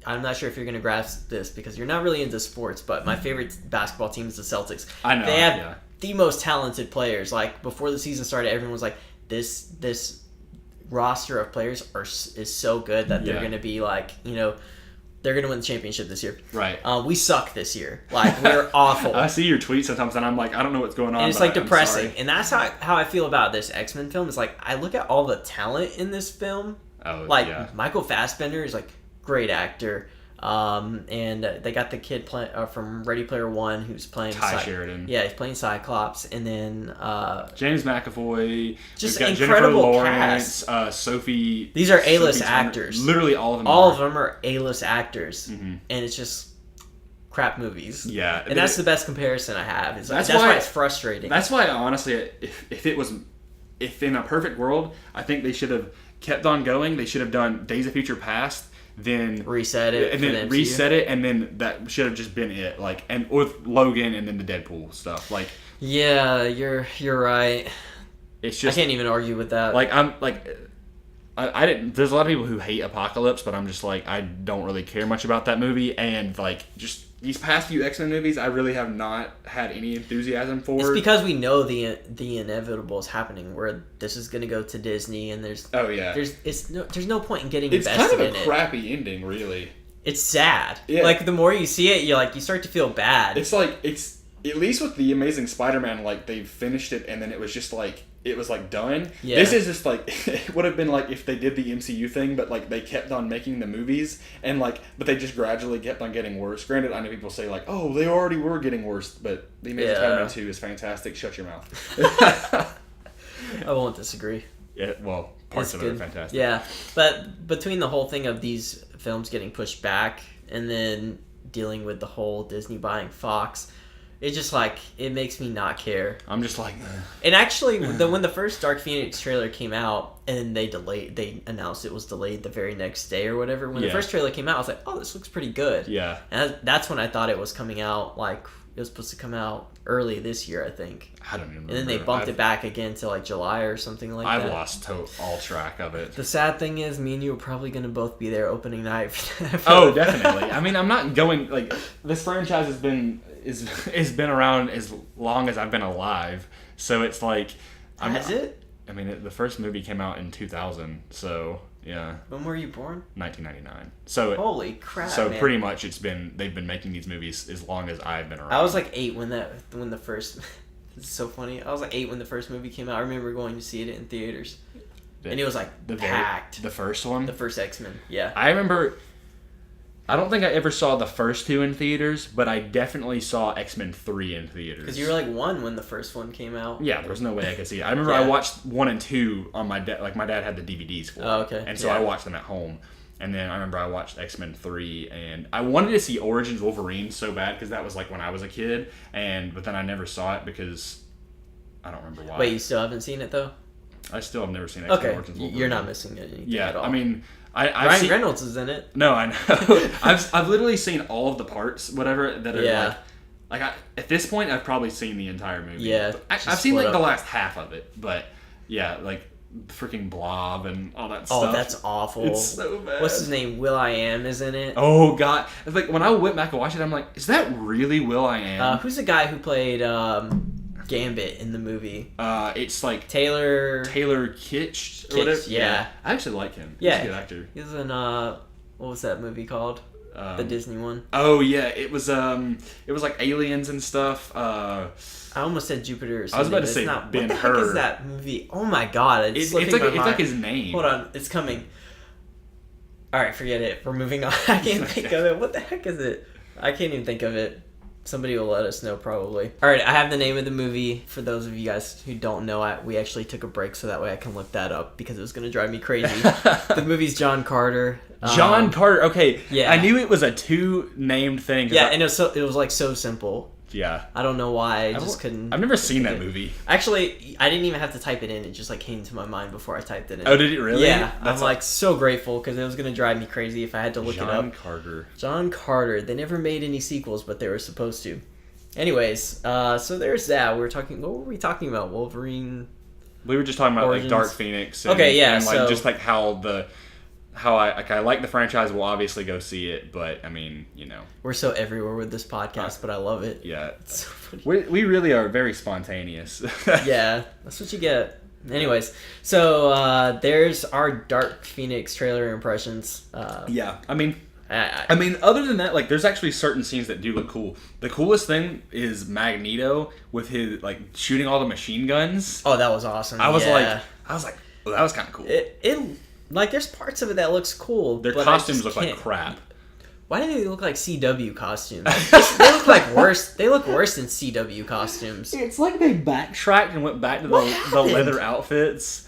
I'm not sure if you're going to grasp this because you're not really into sports, but my favorite basketball team is the Celtics. I know. They have the most talented players. Like, before the season started, everyone was like, this roster of players is so good that they're going to be like, they're going to win the championship this year. Right. We suck this year. Like, we're awful. I see your tweets sometimes and I'm like, I don't know what's going on. And it's like depressing. And that's how I feel about this X-Men film. Is like, I look at all the talent in this film. Oh, like, Michael Fassbender is like great actor. And they got the kid from Ready Player One who's playing Sheridan. Yeah, he's playing Cyclops, and then James McAvoy. Just an incredible Lawrence, cast. Sophie. These are A-list actors. Literally all of them. All of them are A-list actors, mm-hmm. and it's just crap movies. Yeah, and that's the best comparison I have. That's why it's frustrating. That's why, honestly, if in a perfect world, I think they should have kept on going. They should have done Days of Future Past. Then reset it, and then that should have just been it. Like, and with Logan, and then the Deadpool stuff. Like, yeah, you're right. It's just, I can't even argue with that. Like, I didn't. There's a lot of people who hate Apocalypse, but I'm just like, I don't really care much about that movie. And like, just these past few X-Men movies, I really have not had any enthusiasm for. It's because we know the inevitable is happening, where this is going to go to Disney, and there's no point in getting invested in it. It's kind of a crappy ending, really. It's sad. Yeah. Like, the more you see it, you start to feel bad. It's like, at least with the Amazing Spider-Man, like, they finished it, and then it was just like, it was like done. Yeah. This is just like, it would have been like if they did the MCU thing, but like they kept on making the movies, and like, but they just gradually kept on getting worse. Granted, I know people say like, oh, they already were getting worse, but the Amazing Spider-Man 2 is fantastic. Shut your mouth. I won't disagree. Yeah, well, parts of it are fantastic. Yeah, but between the whole thing of these films getting pushed back and then dealing with the whole Disney buying Fox, It just like it makes me not care. I'm just like, and actually, when the first Dark Phoenix trailer came out, and they announced it was delayed the very next day or whatever. When the first trailer came out, I was like, oh, this looks pretty good. Yeah, and that's when I thought it was coming out. Like it was supposed to come out early this year, I think. I don't even remember. And then they bumped it back again to like July or something like that. I've lost all track of it. The sad thing is, me and you are probably going to both be there opening night. Oh, definitely. I mean, I'm not going like this franchise has been around as long as I've been alive, so it's like. Has it? I mean, the first movie came out in 2000, so yeah. When were you born? 1999. So holy crap! So man. pretty much they've been making these movies as long as I've been around. I was like 8 when the first. It's so funny. I was like 8 when the first movie came out. I remember going to see it in theaters, and it was like packed. The first one, the first X-Men. Yeah, I remember. I don't think I ever saw the first 2 in theaters, but I definitely saw X-Men 3 in theaters. Because you were like 1 when the first one came out. Yeah, there was no way I could see it. I remember I watched 1 and 2 on my dad. Like my dad had the DVDs for it. Oh, okay. And so I watched them at home. And then I remember I watched X-Men 3, and I wanted to see Origins Wolverine so bad because that was like when I was a kid. But then I never saw it because I don't remember why. Wait, you still haven't seen it though? I still have never seen X-Men Origins Wolverine. You're not missing anything at all. I mean. Ryan Reynolds is in it. No, I know. I've literally seen all of the parts, whatever that are like at this point I've probably seen the entire movie. Yeah, I've seen like the last half of it, but yeah, like freaking Blob and all that stuff. Oh, that's awful. It's so bad. What's his name? Will.i.am is in it. Oh god, it's like when I went back and watched it, I'm like, is that really Will.i.am? Who's the guy who played Gambit in the movie? It's like Taylor Kitsch or whatever. Yeah. I actually like him. Yeah, he's a good actor. He's in what was that movie called? The Disney one. Oh yeah, it was like aliens and stuff. I almost said Jupiter. I was about to say Ben-Hur. What the heck is that movie? Oh my god, it's like his name. Hold on, it's coming. All right, forget it. We're moving on. I can't think of it. What the heck is it? I can't even think of it. Somebody will let us know probably. All right, I have the name of the movie. For those of you guys who don't know, we actually took a break so that way I can look that up because it was going to drive me crazy. The movie's John Carter. John Carter. Okay. Yeah. I knew it was a 2 named thing. Yeah, and it was like so simple. Yeah. I don't know why. I just couldn't. I've never seen that movie. Actually, I didn't even have to type it in. It just like came to my mind before I typed it in. Oh, did it really? Yeah. I'm like so grateful because it was going to drive me crazy if I had to look it up. John Carter. John Carter. They never made any sequels, but they were supposed to. Anyways, so there's that. What were we talking about? Wolverine? We were just talking about Origins? Like Dark Phoenix. And, okay, yeah. And like just like how I like the franchise. We'll obviously go see it, but I mean, you know, we're so everywhere with this podcast, but I love it. Yeah, it's so funny. We really are very spontaneous. Yeah, that's what you get. Anyways, so there's our Dark Phoenix trailer impressions. Yeah, I mean, other than that, like, there's actually certain scenes that do look cool. The coolest thing is Magneto with his like shooting all the machine guns. Oh, that was awesome. I was like, well, that was kind of cool. It like there's parts of it that looks cool. Their costumes look like crap. Why do they look like CW costumes? They look like worse. They look worse than CW costumes. It's like they backtracked and went back to the leather outfits.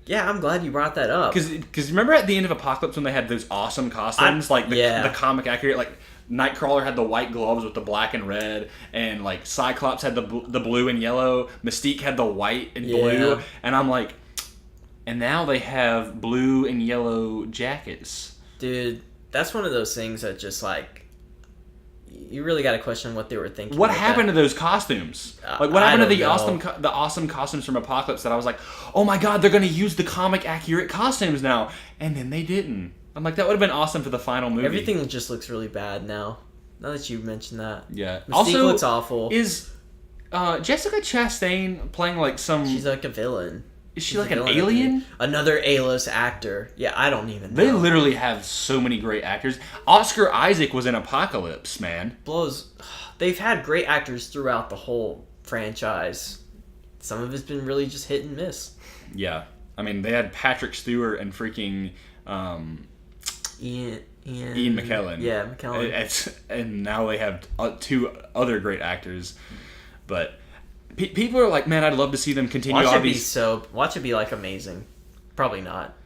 Yeah, I'm glad you brought that up. Because remember at the end of Apocalypse when they had those awesome costumes, the comic accurate, like Nightcrawler had the white gloves with the black and red, and like Cyclops had the blue and yellow, Mystique had the white and blue, and I'm like, and now they have blue and yellow jackets. Dude, that's one of those things that just like. You really got to question what they were thinking. What happened to those costumes? Like, what happened to the awesome costumes from Apocalypse that I was like, oh my god, they're going to use the comic accurate costumes now. And then they didn't. I'm like, that would have been awesome for the final movie. Everything just looks really bad now. Now that you mentioned that. Yeah. Mystique also looks awful. Is Jessica Chastain playing like some... She's like a villain. Is she like an alien? Another A-list actor. Yeah, I don't even know. They literally have so many great actors. Oscar Isaac was in Apocalypse, man. They've had great actors throughout the whole franchise. Some of it's been really just hit and miss. Yeah. I mean, they had Patrick Stewart and freaking... Ian McKellen. Yeah, McKellen. And now they have 2 other great actors. But... people are like, man, I'd love to see them continue. Watch it be like amazing. Probably not.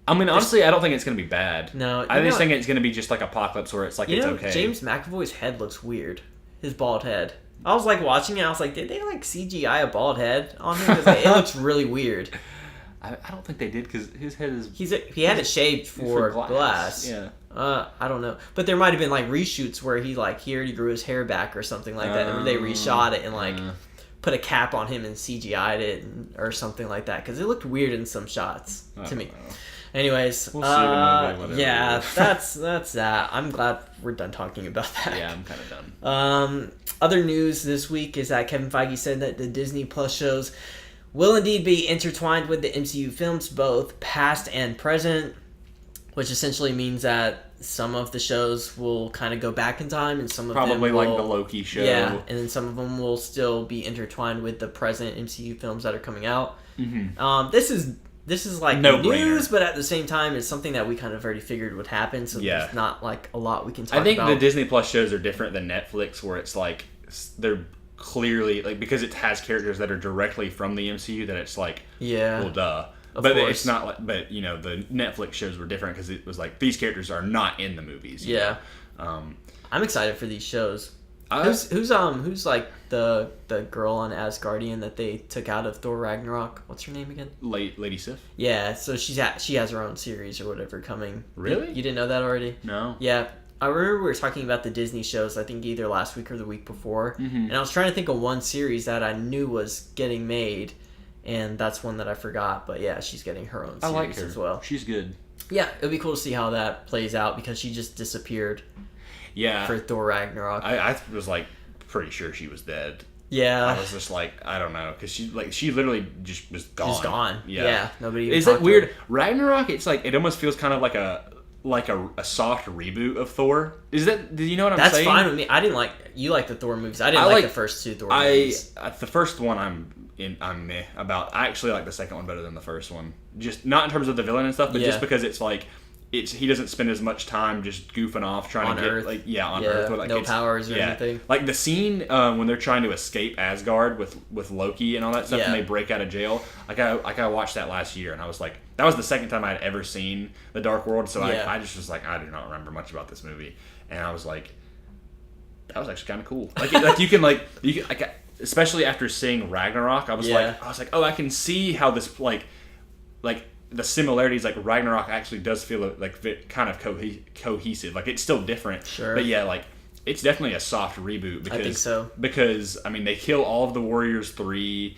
I mean, honestly, I don't think it's going to be bad. No, I just think it's going to be just like Apocalypse, where it's like it's okay. James McAvoy's head looks weird. His bald head. I was like watching it. I was like, did they like CGI a bald head on him? Because like, it looks really weird. I don't think they did because his head is. He had it shaved for glass. Yeah. I don't know, but there might have been like reshoots where he already grew his hair back or something like that, and they reshot it and like put a cap on him and CGI'd it or something like that because it looked weird in some shots to me. Anyways, we'll see the movie, yeah, that's that. I'm glad we're done talking about that. Yeah, I'm kind of done. Other news this week is that Kevin Feige said that the Disney Plus shows will indeed be intertwined with the MCU films, both past and present, which essentially means that some of the shows will kind of go back in time, and some of probably them will, like the Loki show. Yeah, and then some of them will still be intertwined with the present MCU films that are coming out. Mm-hmm. This is like no news, but at the same time, it's something that we kind of already figured would happen. So there's not like a lot we can talk about. I think the Disney Plus shows are different than Netflix, where it's like they're clearly like because it has characters that are directly from the MCU that it's like well duh. But it's not like, but you know, the Netflix shows were different because it was like these characters are not in the movies. Yeah, I'm excited for these shows. Who's like the girl on Asgardian that they took out of Thor Ragnarok? What's her name again? Lady Sif. Yeah, so she has her own series or whatever coming. Really? You didn't know that already? No. Yeah. I remember we were talking about the Disney shows, I think either last week or the week before, and I was trying to think of one series that I knew was getting made, and that's one that I forgot. But yeah, she's getting her own series I like her as well. She's good. Yeah, it'd be cool to see how that plays out because she just disappeared. Yeah. For Thor Ragnarok. I was like pretty sure she was dead. Yeah. I was just like, I don't know, because she literally just was gone. She's gone. Yeah. Nobody even Is it weird? Ragnarok, it's like, it almost feels kind of like a soft reboot of Thor. Is that? Do you know what I'm saying? That's fine with me. I didn't like. You like the Thor movies. I didn't like the first two Thor movies. The first one I'm meh about. I actually like the second one better than the first one. Just not in terms of the villain and stuff, but just because it's like he doesn't spend as much time just goofing off trying to get Earth. on Earth with no powers or anything. Like the scene when they're trying to escape Asgard with Loki and all that stuff, and they break out of jail. I watched that last year, and I was like, that was the second time I had ever seen The Dark World. So I just was like, I do not remember much about this movie, and I was like, that was actually kind of cool. Like you can especially after seeing Ragnarok, I was like, oh, I can see how this like the similarities, like Ragnarok actually does feel like kind of cohesive. Like it's still different, sure, but yeah, like it's definitely a soft reboot. Because, I think so. Because I mean, they kill all of the Warriors 3,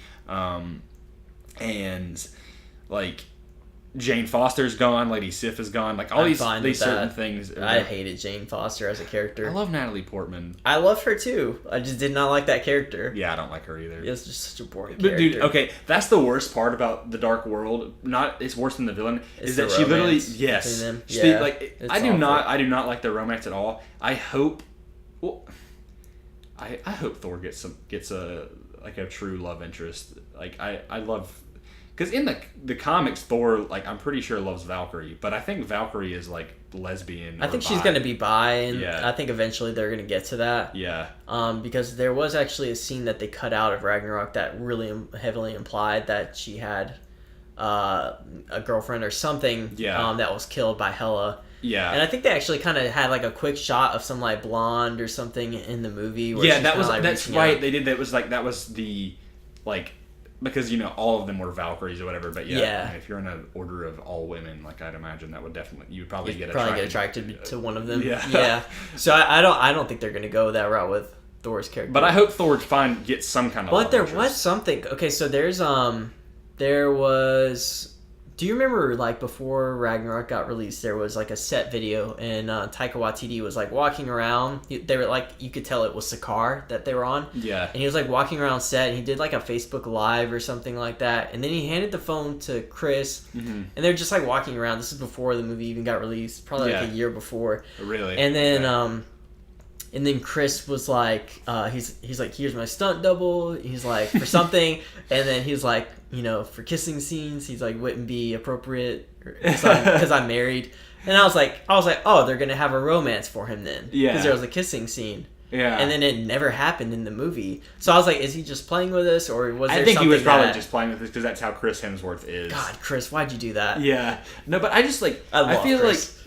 and like Jane Foster's gone, Lady Sif is gone. Like all these certain things. I hated Jane Foster as a character. I love Natalie Portman. I love her too. I just did not like that character. Yeah, I don't like her either. It's just such a boring character. Dude, okay, that's the worst part about The Dark World. It's worse than the villain. Is that she literally I do not like the romance at all. I hope Thor gets a true love interest. Like I love. Because in the comics, Thor, like, I'm pretty sure loves Valkyrie, but I think Valkyrie is, like, lesbian. I think she's going to be bi, and I think eventually they're going to get to that. Yeah. Because there was actually a scene that they cut out of Ragnarok that really heavily implied that she had a girlfriend or something that was killed by Hela. Yeah. And I think they actually kind of had, like, a quick shot of some, like, blonde or something in the movie. Where that's right. They did. That was the, like... Because, all of them were Valkyries or whatever, but if you're in an order of all women, like, I'd imagine that would definitely, you would probably get attracted to one of them. Yeah. So I don't think they're going to go that route with Thor's character. But I hope Thor gets some kind of love interest. Was something. Okay, so there was... Do you remember, like, before Ragnarok got released, there was, like, a set video, and Taika Waititi was, like, walking around. They were, like, you could tell it was Sakaar that they were on. Yeah. And he was, like, walking around set, and he did, like, a Facebook Live or something like that. And then he handed the phone to Chris, and they're just, like, walking around. This is before the movie even got released, probably, like, a year before. Really? And then, and then Chris was like, he's like, here's my stunt double. He's like, for something. And then he's like, for kissing scenes, he's like, wouldn't be appropriate because I'm married. And I was like, oh, they're going to have a romance for him then. Yeah. Because there was a kissing scene. Yeah. And then it never happened in the movie. So I was like, is he just playing with us, or was there something? I think he was probably just playing with us because that's how Chris Hemsworth is. God, Chris, why'd you do that? Yeah. No, but I just like, I feel Chris.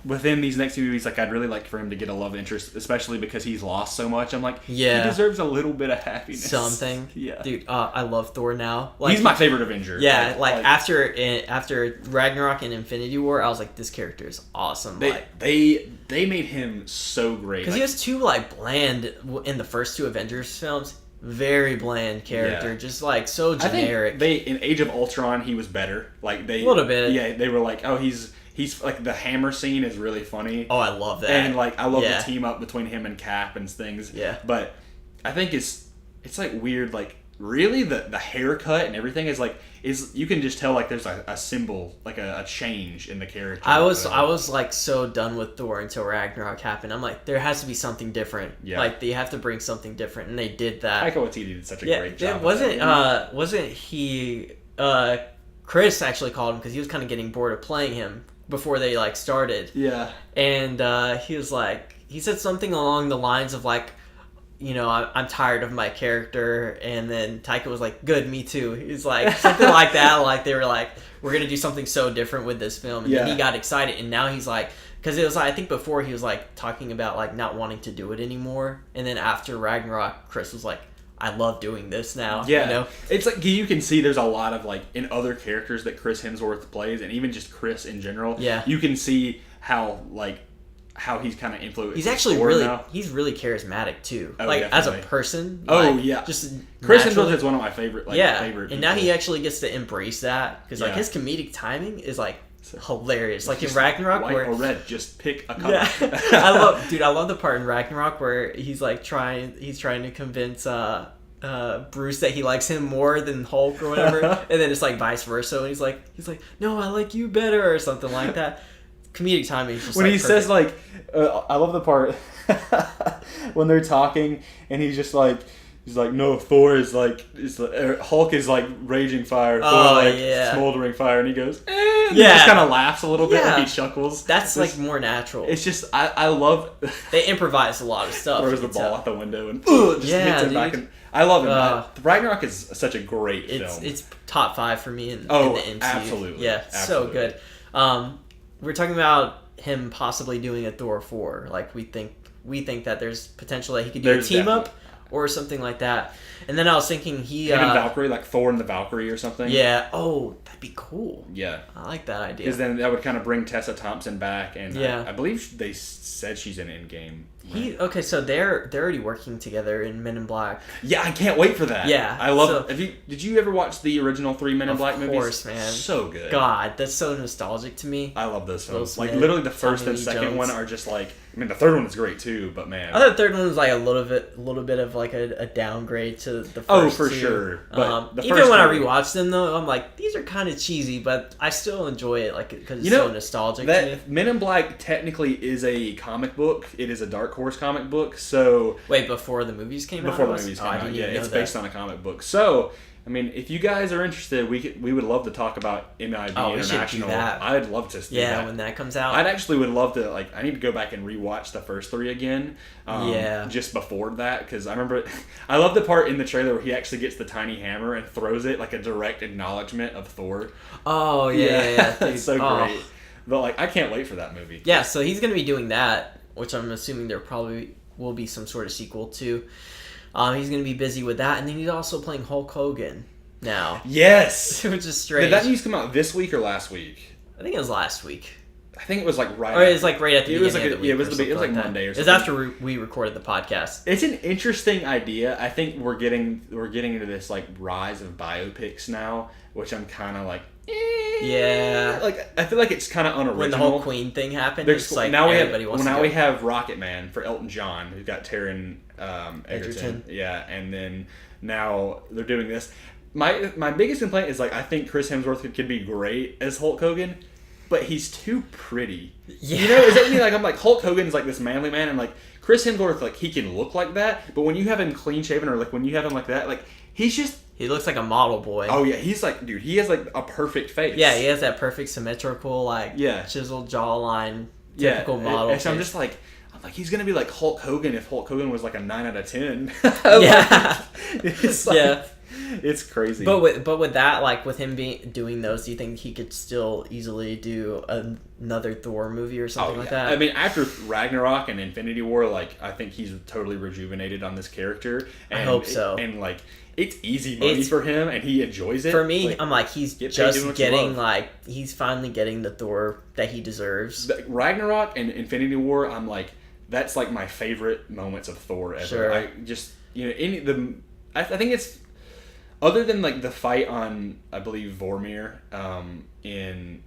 Within these next few movies, like I'd really like for him to get a love interest, especially because he's lost so much. I'm like, he deserves a little bit of happiness. Something. Yeah. Dude, I love Thor now. Like, he's my favorite Avenger. Yeah, like after Ragnarok and Infinity War, I was like, this character is awesome. They made him so great. Because he was too like bland in the first two Avengers films. Very bland character, just like so generic. I think in Age of Ultron he was better. Like a little bit. Yeah, they were like, oh, he's like the hammer scene is really funny. Oh, I love that. And like I love the team up between him and Cap and things. Yeah. But I think it's like weird. Like really the haircut and everything is you can just tell like there's a symbol, like a change in the character. I was like so done with Thor until Ragnarok happened. I'm like, there has to be something different. Yeah. Like they have to bring something different, and they did that. Taika Waititi did such a great job. Wasn't he? Chris actually called him because he was kind of getting bored of playing him before they like started. Yeah. And he was like, he said something along the lines of like, you know, I'm tired of my character, and then Taika was like, good, me too. He's like, something like that, like they were like, we're going to do something so different with this film, and then he got excited, and now he's like, because it was like, I think before he was like talking about like not wanting to do it anymore, and then after Ragnarok, Chris was like, I love doing this now. Yeah. You know? It's like, you can see there's a lot of like, in other characters that Chris Hemsworth plays, and even just Chris in general, you can see how he's kind of influenced. He's actually he's really charismatic too. Oh, like definitely. as a person. Oh like, yeah, just Chris Hemsworth is one of my favorite. Favorite. And now he actually gets to embrace that because like his comedic timing is like hilarious. Like in Ragnarok, white or red, just pick a color. Yeah, I love the part in Ragnarok where he's like trying to convince Bruce that he likes him more than Hulk or whatever, and then it's like vice versa, and he's like, no, I like you better or something like that. Comedic timing is just when like he perfect. says like I love the part when they're talking and he's like no, Thor is like Hulk is like raging fire, Thor smoldering fire, and he goes and he just kind of laughs a little bit, like he chuckles. That's like more natural. It's just I love they improvise a lot of stuff. Throws the ball out the window and just hits him back. And I love it. Ragnarok is such a great film. It's top 5 for me in the MCU. Absolutely. Yeah, so good. We're talking about him possibly doing a Thor 4. Like we think that there's potential that he could do a team up or something like that. And then I was thinking him and Valkyrie, like Thor and the Valkyrie or something. Yeah. Oh, that'd be cool. Yeah. I like that idea. Because then that would kind of bring Tessa Thompson back, and I believe they said she's in Endgame. So they're already working together in Men in Black. Yeah, I can't wait for that. Yeah, I love it. Did you ever watch the original 3 Men in Black movies? Of course, man. So good. God, that's so nostalgic to me. I love those films. Like literally, the first and second one are just like. I mean, the third one is great too, but man, I thought the third one was like a little bit of like a downgrade to the first. Oh, for sure. But even when I rewatched them though, I'm like, these are kind of cheesy, but I still enjoy it, like because it's so nostalgic. That to me. Men in Black technically is a comic book. It is a Dark Horse comic book. So wait, before the movies came out? Before the movies came out, yeah, it's based on a comic book. So I mean, if you guys are interested, we would love to talk about MIB International. Should do that. I'd love to see that. Yeah, when that comes out. I'd actually would love to, like, I need to go back and rewatch the first 3 again. Just before that, because I remember, I love the part in the trailer where he actually gets the tiny hammer and throws it like a direct acknowledgement of Thor. Oh, yeah. It's so great. But, like, I can't wait for that movie. Yeah, so he's going to be doing that, which I'm assuming there probably will be some sort of sequel to. He's going to be busy with that, and then he's also playing Hulk Hogan now. Yes! Which is strange. Did that news come out this week or last week? I think it was last week. I think it was like right. Or it was like right at the beginning of the week. It was like Monday or something. It was after we recorded the podcast. It's an interesting idea. I think we're getting into this like rise of biopics now, which I'm kind of like. Yeah. Like I feel like it's kind of unoriginal. When the whole Queen thing happened, it's like everybody wants to go. We have Rocket Man for Elton John, who's got Taron Egerton. Yeah, and then now they're doing this. My biggest complaint is like I think Chris Hemsworth could be great as Hulk Hogan, but he's too pretty. Yeah. You know, is that what I mean? Like I'm like Hulk Hogan's like this manly man, and like Chris Hemsworth, like he can look like that, but when you have him clean shaven or like when you have him like that, like he's just. He looks like a model boy. Oh yeah, he's like, dude, he has like a perfect face. Yeah, he has that perfect symmetrical, like chiseled jawline, typical model. And so I'm just like, I'm like, he's gonna be like Hulk Hogan if Hulk Hogan was like a 9 out of 10. Yeah. It's like, yeah. It's crazy. But with that, like with him doing those, do you think he could still easily do another Thor movie or something like that? I mean, after Ragnarok and Infinity War, like I think he's totally rejuvenated on this character. And, I hope so. And like it's easy money for him, and he enjoys it. For me, like, I'm like he's just getting like he's finally getting the Thor that he deserves. Ragnarok and Infinity War, I'm like that's like my favorite moments of Thor ever. Sure. I just I think it's. Other than like the fight on, I believe Vormir, in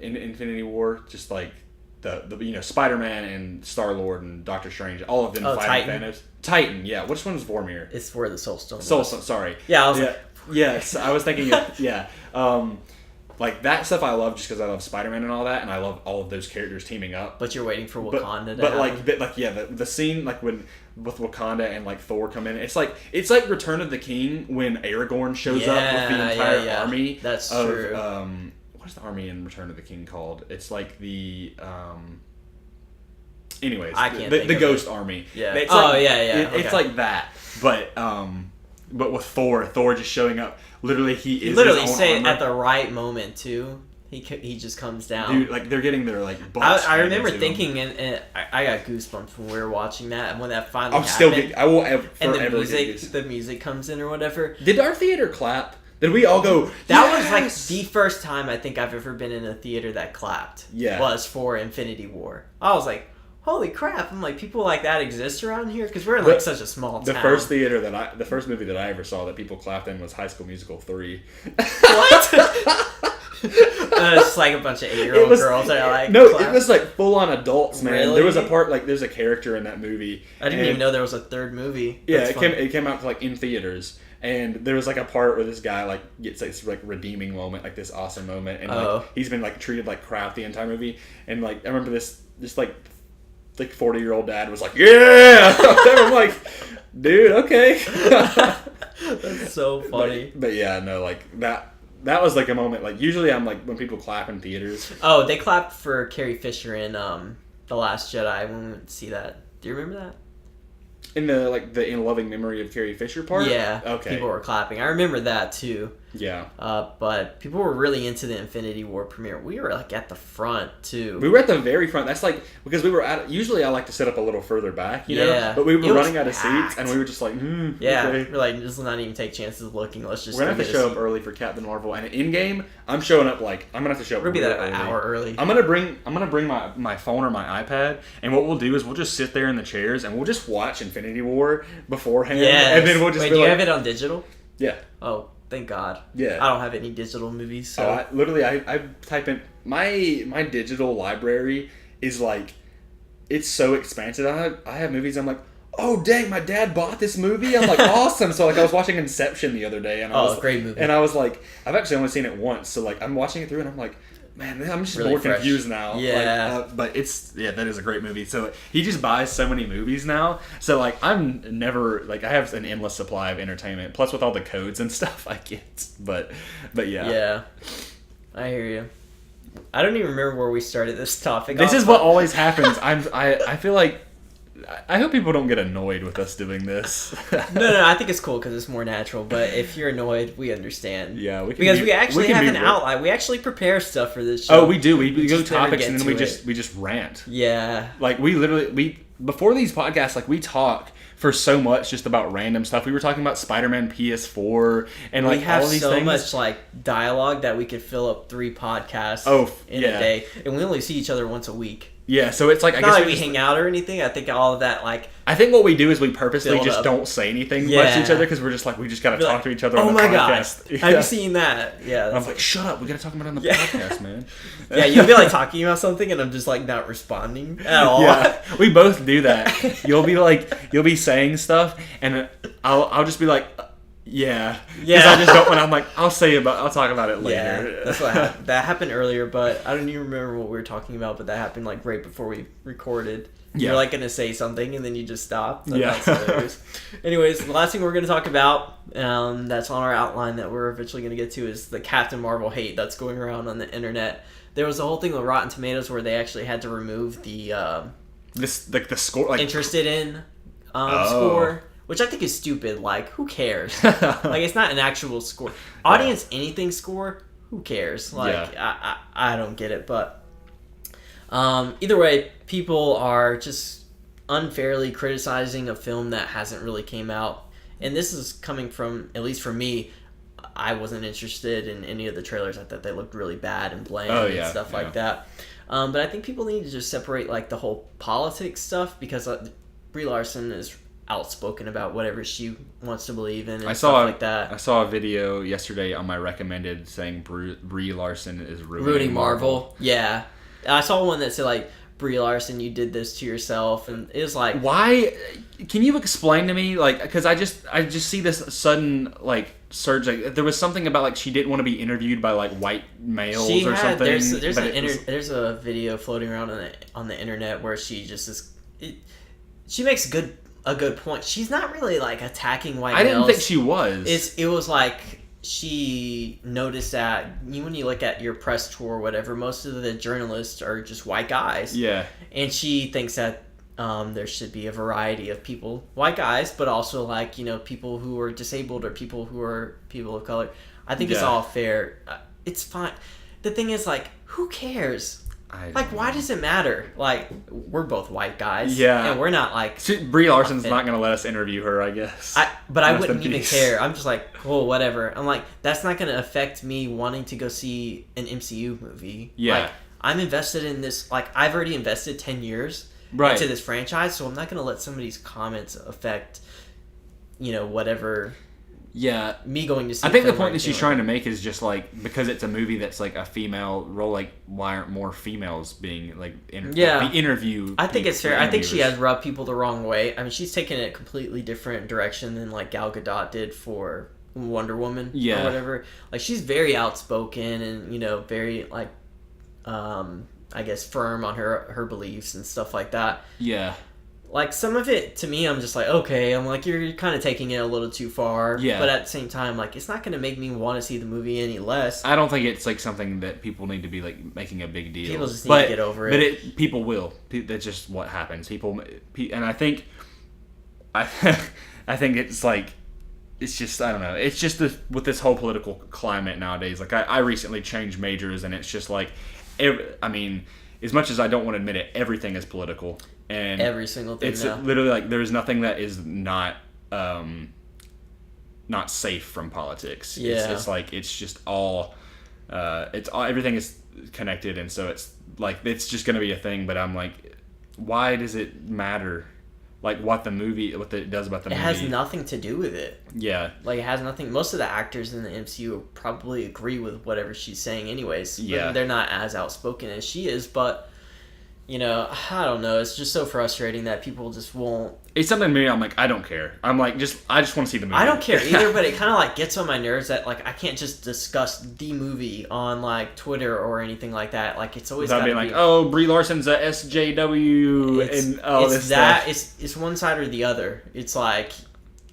Infinity War, just like the Spider-Man and Star-Lord and Doctor Strange, all of them fighting Thanos. Titan, yeah. Which one is Vormir? It's where the Soul Stone. Sorry. Yeah, I was like, yes, I was thinking. Like that stuff I love just because I love Spider-Man and all that, and I love all of those characters teaming up. But you're waiting for Wakanda to happen. The scene like when with Wakanda and like Thor come in, it's like Return of the King when Aragorn shows up with the entire army. That's true. What is the army in Return of the King called? It's like the anyways, I can't the Ghost Army. Yeah. It's It's like that, but with Thor just showing up. Literally, he is literally his own say armor. At the right moment too. He just comes down. Dude, like they're getting their like butts. I remember thinking, and I got goosebumps when we were watching that, and when that finally happened. I will forever. And the music comes in or whatever. Did our theater clap? Did we all go? That was like the first time I think I've ever been in a theater that clapped. Yeah. Was for Infinity War. I was like, holy crap! I'm like, people like that exist around here because we're in like such a small town. The first movie that I ever saw that people clapped in was High School Musical 3. What? It's like a bunch of 8-year-old girls that are like. No, clap. It was like full on adults, man. Really? There was a part like there's a character in that movie. I didn't even know there was a third movie. Yeah, it came out like in theaters. And there was like a part where this guy like gets this like redeeming moment, like this awesome moment, and like he's been like treated like crap the entire movie. And like I remember this like 40-year-old dad was like, yeah. I'm like, dude, okay. That's so funny. But yeah, no, like that was like a moment. Like usually I'm like when people clap in theaters. Oh, they clapped for Carrie Fisher in The Last Jedi when we went to see that. Do you remember that? In the in loving memory of Carrie Fisher part? Yeah. Okay. People were clapping. I remember that too. Yeah. But people were really into the Infinity War premiere. We were like at the front too. We were at the very front. That's like because we were at. Usually I like to sit up a little further back, you know. But we were running out of seats, and we were just like, yeah. Okay. We're like, just not even take chances looking. Let's just. We're gonna have to show up early for Captain Marvel, and in game, I'm showing up like I'm gonna have to show up. We're gonna be there an hour early. I'm gonna bring my phone or my iPad, and what we'll do is we'll just sit there in the chairs and we'll just watch Infinity War beforehand. Yeah. And then we'll just. Wait, do you have it on digital? Yeah. Oh. Thank God. Yeah. I don't have any digital movies. So. I type in my digital library is like it's so expansive. I have movies. I'm like, oh dang, my dad bought this movie. I'm like, awesome. So like I was watching Inception the other day, and I was great movie. And I was like, I've actually only seen it once. So like I'm watching it through, and I'm like, man, I'm just really more confused now. Yeah. But that is a great movie. So he just buys so many movies now. So like I'm never like I have an endless supply of entertainment. Plus with all the codes and stuff I get. But yeah. Yeah. I hear you. I don't even remember where we started this topic. This is what always happens. I feel like I hope people don't get annoyed with us doing this. No, I think it's cool because it's more natural. But if you're annoyed, we understand. Yeah, we actually have an outline. We actually prepare stuff for this show. Oh, we do. We go topics and then we just rant. Yeah. Like we literally before these podcasts, like we talk for so much just about random stuff. We were talking about Spider-Man PS4 and like all these things. We have so much like dialogue that we could fill up 3 podcasts in a day, and we only see each other once a week. Yeah, so it's like I guess we hang out or anything. I think all of that like. I think what we do is we purposely just don't say anything much to each other because we're just like we just gotta talk to each other. On the podcast. God, have you seen that? Yeah, I'm like, shut up. We gotta talk about it on the podcast, man. Yeah, you'll be like talking about something and I'm just like not responding at all. Yeah, we both do that. You'll be saying stuff and I'll just be like. Yeah. Because I just don't when I'm like I'll talk about it later. Yeah, that's what happened. That happened earlier, but I don't even remember what we were talking about. But that happened like right before we recorded. Yeah. You're like gonna say something and then you just stop. So that's hilarious. Anyways, the last thing we're gonna talk about, that's on our outline that we're eventually gonna get to is the Captain Marvel hate that's going around on the internet. There was a whole thing with Rotten Tomatoes where they actually had to remove the this like the score, like interested in score, which I think is stupid. Like, who cares? Like, it's not an actual score. Audience anything score. Who cares? Like, I don't get it. But either way, people are just unfairly criticizing a film that hasn't really came out, and this is coming from, at least for me, I wasn't interested in any of the trailers. I thought they looked really bad and bland and stuff like that. But I think people need to just separate like the whole politics stuff, because Brie Larson is outspoken about whatever she wants to believe in and stuff like that. I saw a video yesterday on my recommended saying Brie Larson is ruining Marvel. Yeah. I saw one that said like, Brie Larson, you did this to yourself, and it was like, why? Can you explain to me, like, because I just see this sudden like surge. Like, there was something about like she didn't want to be interviewed by like white males or something. There's a video floating around on the internet where she just is. She makes a good point. She's not really like attacking white males. I didn't think she was. It was like, she noticed that when you look at your press tour or whatever, most of the journalists are just white guys. Yeah. And she thinks that there should be a variety of people, white guys, but also like, people who are disabled or people who are people of color. I think it's all fair. It's fine. The thing is, like, who cares? Why does it matter? Like, we're both white guys. Yeah. And we're not like... Brie Larson's not going to let us interview her, I guess. But I wouldn't even care. I'm just like, well, whatever. I'm like, that's not going to affect me wanting to go see an MCU movie. Yeah. Like, I'm invested in this... Like, I've already invested 10 years into this franchise, so I'm not going to let somebody's comments affect, whatever... Yeah, me going to see. I think the point that she's trying to make is just like, because it's a movie that's like a female role, like why aren't more females being like the interview? I think it's fair. I think she has rubbed people the wrong way. I mean, she's taken a completely different direction than like Gal Gadot did for Wonder Woman or whatever. Like, she's very outspoken and very like I guess firm on her beliefs and stuff like that. Yeah. Like, some of it, to me, I'm just like, okay. I'm like, you're kind of taking it a little too far. Yeah. But at the same time, like, it's not going to make me want to see the movie any less. I don't think it's, like, something that people need to be, like, making a big deal. People just need to get over it. But people will. That's just what happens. And I think... I think it's, like... It's just, I don't know. It's just with this whole political climate nowadays. Like, I recently changed majors, and it's just, like... I mean, as much as I don't want to admit it, everything is political. And every single thing. It's literally like there's nothing that is not safe from politics. Yeah. It's like it's just all everything is connected, and so it's like it's just gonna be a thing. But I'm like, why does it matter? Like what it does about the movie? It has nothing to do with it. Yeah. Like, it has nothing. Most of the actors in the MCU probably agree with whatever she's saying, anyways. Yeah. They're not as outspoken as she is, but. I don't know. It's just so frustrating that people just won't. It's something to me. I'm like, I don't care. I'm like, I just want to see the movie. I don't care either, but it kind of like gets on my nerves that like I can't just discuss the movie on like Twitter or anything like that. Like, it's always without being like, oh, Brie Larson's a SJW and all this stuff. It's one side or the other. It's like.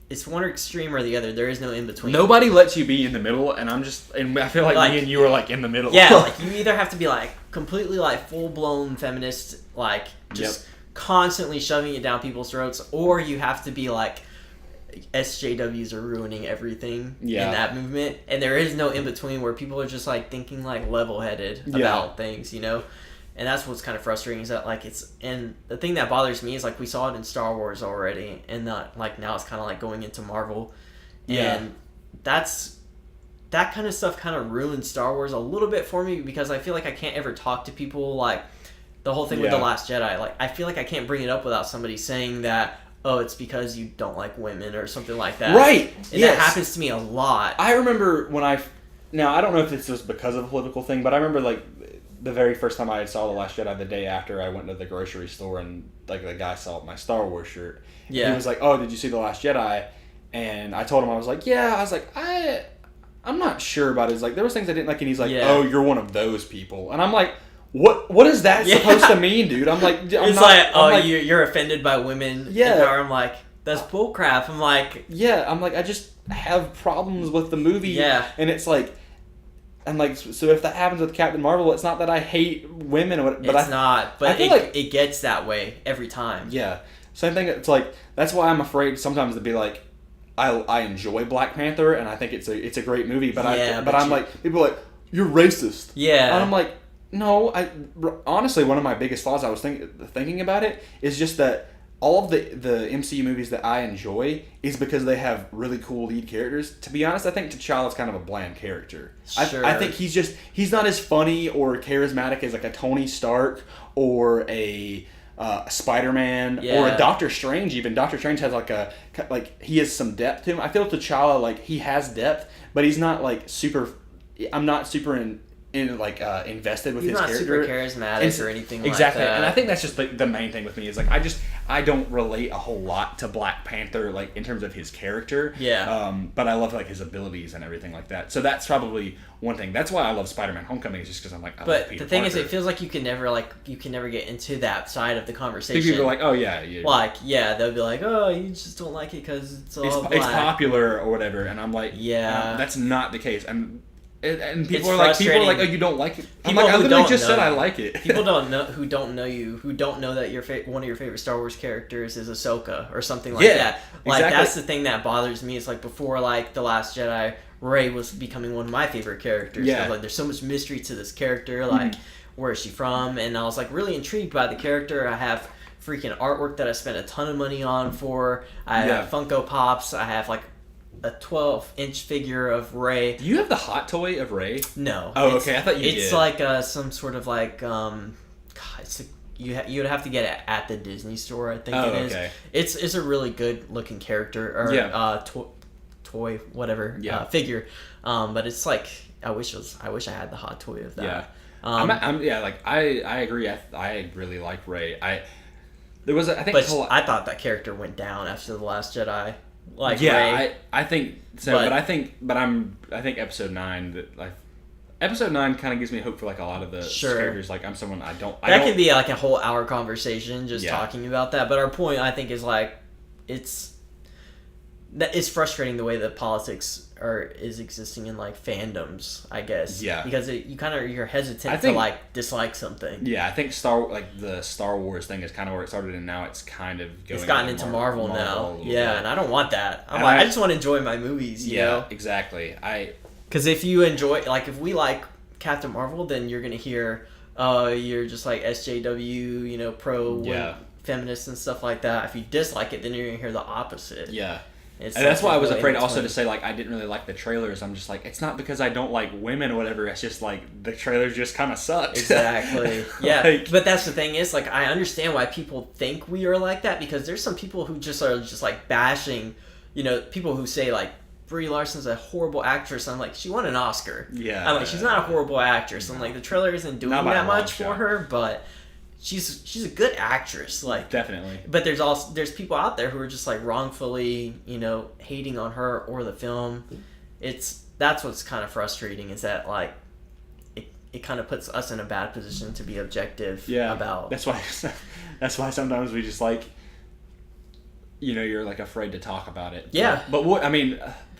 It's one extreme or the other. There is no in between. Nobody lets you be in the middle, and I feel like me and you are like in the middle. Yeah, like you either have to be like completely like full blown feminist, like just constantly shoving it down people's throats, or you have to be like SJWs are ruining everything in that movement, and there is no in between where people are just like thinking like level headed about things, And that's what's kind of frustrating, is that like and the thing that bothers me is like we saw it in Star Wars already, and like now it's kind of like going into Marvel, and that kind of stuff kind of ruined Star Wars a little bit for me, because I feel like I can't ever talk to people like the whole thing with The Last Jedi. Like, I feel like I can't bring it up without somebody saying that, oh, it's because you don't like women or something like that. Right. And that happens to me a lot. I remember now I don't know if this was because of a political thing, but I remember like the very first time I saw The Last Jedi, the day after I went to the grocery store, and like the guy saw my Star Wars shirt. Yeah. He was like, oh, did you see The Last Jedi? And I told him, I was like, yeah. I was like, I'm not sure about it. It's like, there was things I didn't like, and he's like, oh, you're one of those people. And I'm like, what is that supposed to mean, dude? I'm like, you're offended by women. Yeah. I'm like, that's bullcrap. I'm like, I just have problems with the movie. Yeah. And it's like, And like, so if that happens with Captain Marvel, it's not that I hate women, but it's not. But it gets that way every time. Yeah. So I think it's like that's why I'm afraid sometimes to be like, I enjoy Black Panther and I think it's a great movie, but I'm like, people are like, you're racist. Yeah. And I'm like, no. Honestly, one of my biggest flaws I was thinking about it is just that all of the MCU movies that I enjoy is because they have really cool lead characters. To be honest, I think T'Challa's kind of a bland character. Sure. I think he's not as funny or charismatic as like a Tony Stark or a Spider-Man or a Doctor Strange. Even Doctor Strange has he has some depth to him. I feel T'Challa like he has depth, but he's not like super. I'm not super invested with his character. He's not super charismatic or anything like that. Exactly, and I think that's just the main thing with me is like I don't relate a whole lot to Black Panther like in terms of his character. Yeah. But I love like his abilities and everything like that. So that's probably one thing. That's why I love Spider-Man: Homecoming is just because I'm like. But the thing is, it feels like you can never get into that side of the conversation. People are like, oh yeah. Like they'll be like, oh, you just don't like it because it's black. It's popular or whatever, and I'm like, that's not the case. And people are like, oh, you don't like it. I'm like, I literally just said I like it. People who don't know you, who don't know that one of your favorite Star Wars characters is Ahsoka or something like that. Like exactly. That's the thing that bothers me. It's like before like The Last Jedi, Rey was becoming one of my favorite characters. Yeah. Like there's so much mystery to this character. Like where is she from? And I was like really intrigued by the character. I have freaking artwork that I spent a ton of money on for. I have Funko Pops. I have like a 12-inch figure of Rey. Do you have the hot toy of Rey? No. Oh, okay. I thought you did. It's like some sort of like you would have to get it at the Disney store. I think it is. Okay. It's a really good looking character or toy whatever figure. But it's like I wish I had the hot toy of that. Yeah. I agree. I really like Rey. I thought that character went down after The Last Jedi. Like Rey. I think so, but I think episode 9 episode 9 kind of gives me hope for like a lot of the characters. Like I'm someone I don't. That could be like a whole hour conversation just talking about that. But our point I think is like it's frustrating the way that politics is existing in like fandoms, I guess. Yeah. Because you're hesitant to like dislike something. Yeah, I think the Star Wars thing is kind of where it started, and now it's kind of going. It's gotten into Marvel now. Yeah, and I don't want that. I just want to enjoy my movies. You know? Exactly. Because if you enjoy, like, if we like Captain Marvel, then you're gonna hear, you're just like SJW, pro feminists and stuff like that. If you dislike it, then you're gonna hear the opposite. Yeah. And that's why I was afraid also to say, like, I didn't really like the trailers. I'm just like, it's not because I don't like women or whatever. It's just, like, the trailers just kind of sucked. Exactly. Yeah. But that's the thing is, like, I understand why people think we are like that because there's some people who just are just, like, bashing, people who say, like, Brie Larson's a horrible actress. I'm like, she won an Oscar. Yeah. I'm like, she's not a horrible actress. I'm like, the trailer isn't doing that much for her, but... She's a good actress, like definitely. But there's people out there who are just like wrongfully, hating on her or the film. That's what's kind of frustrating is that like it kind of puts us in a bad position to be objective about. That's why sometimes we just like you're like afraid to talk about it. Yeah. But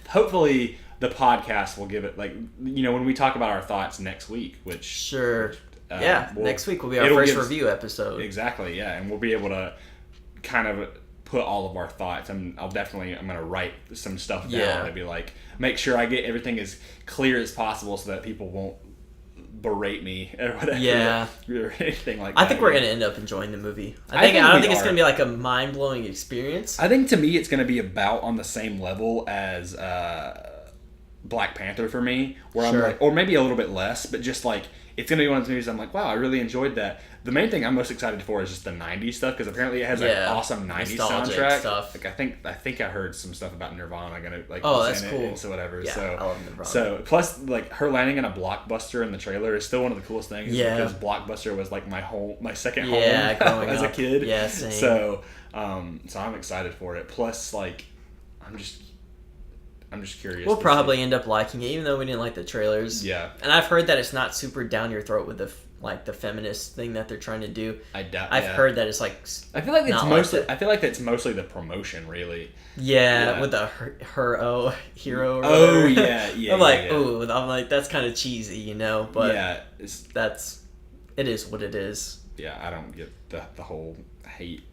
hopefully the podcast will give it like when we talk about our thoughts next week, which sure. Next week will be our first review episode. Exactly, yeah, and we'll be able to kind of put all of our thoughts. I'm going to write some stuff down and be like, make sure I get everything as clear as possible so that people won't berate me or whatever. Or anything like that. I think we're going to end up enjoying the movie. I don't think it's going to be like a mind-blowing experience. I think to me it's going to be about on the same level as Black Panther for me, where I'm like, or maybe a little bit less, but just like, it's going to be one of those movies I'm like, wow, I really enjoyed that. The main thing I'm most excited for is just the 90s stuff, because apparently it has an awesome 90s soundtrack. Stuff. Like, I think I heard some stuff about Nirvana going to, like, that's cool. And so whatever. Yeah, so, I love Nirvana. So, plus, like, her landing in a Blockbuster in the trailer is still one of the coolest things. Yeah. Because Blockbuster was, like, my second home as a kid. Yeah, same. So I'm excited for it. Plus, like, I'm just curious. We'll probably end up liking it, even though we didn't like the trailers. Yeah. And I've heard that it's not super down your throat with like the feminist thing that they're trying to do. I've heard that it's like I feel like it's mostly I feel like that's mostly the promotion, really. Yeah, with the hero. Oh yeah. I'm like, ooh, I'm like that's kind of cheesy, you know. But yeah, it is what it is. Yeah, I don't get the whole hate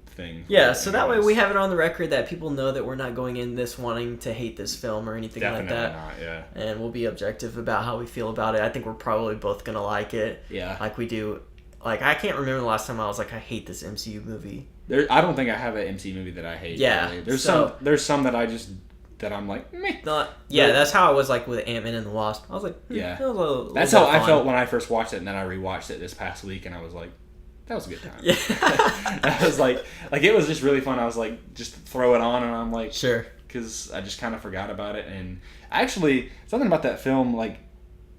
thing. Yeah, so that way we have it on the record that people know that we're not going in this wanting to hate this film or anything like that. Definitely not, yeah. And we'll be objective about how we feel about it. I think we're probably both going to like it. Yeah. Like we do. Like, I can't remember the last time I was like, I hate this MCU movie. I don't think I have an MCU movie that I hate. Yeah. Really. There's some that I'm like, meh. That's how I was like with Ant-Man and the Wasp. I was like, yeah. That's how I felt when I first watched it, and then I rewatched it this past week, and I was like, that was a good time. Yeah. I was like it was just really fun. I was like, just throw it on, and I'm like, sure, because I just kind of forgot about it. And actually, something about that film, like,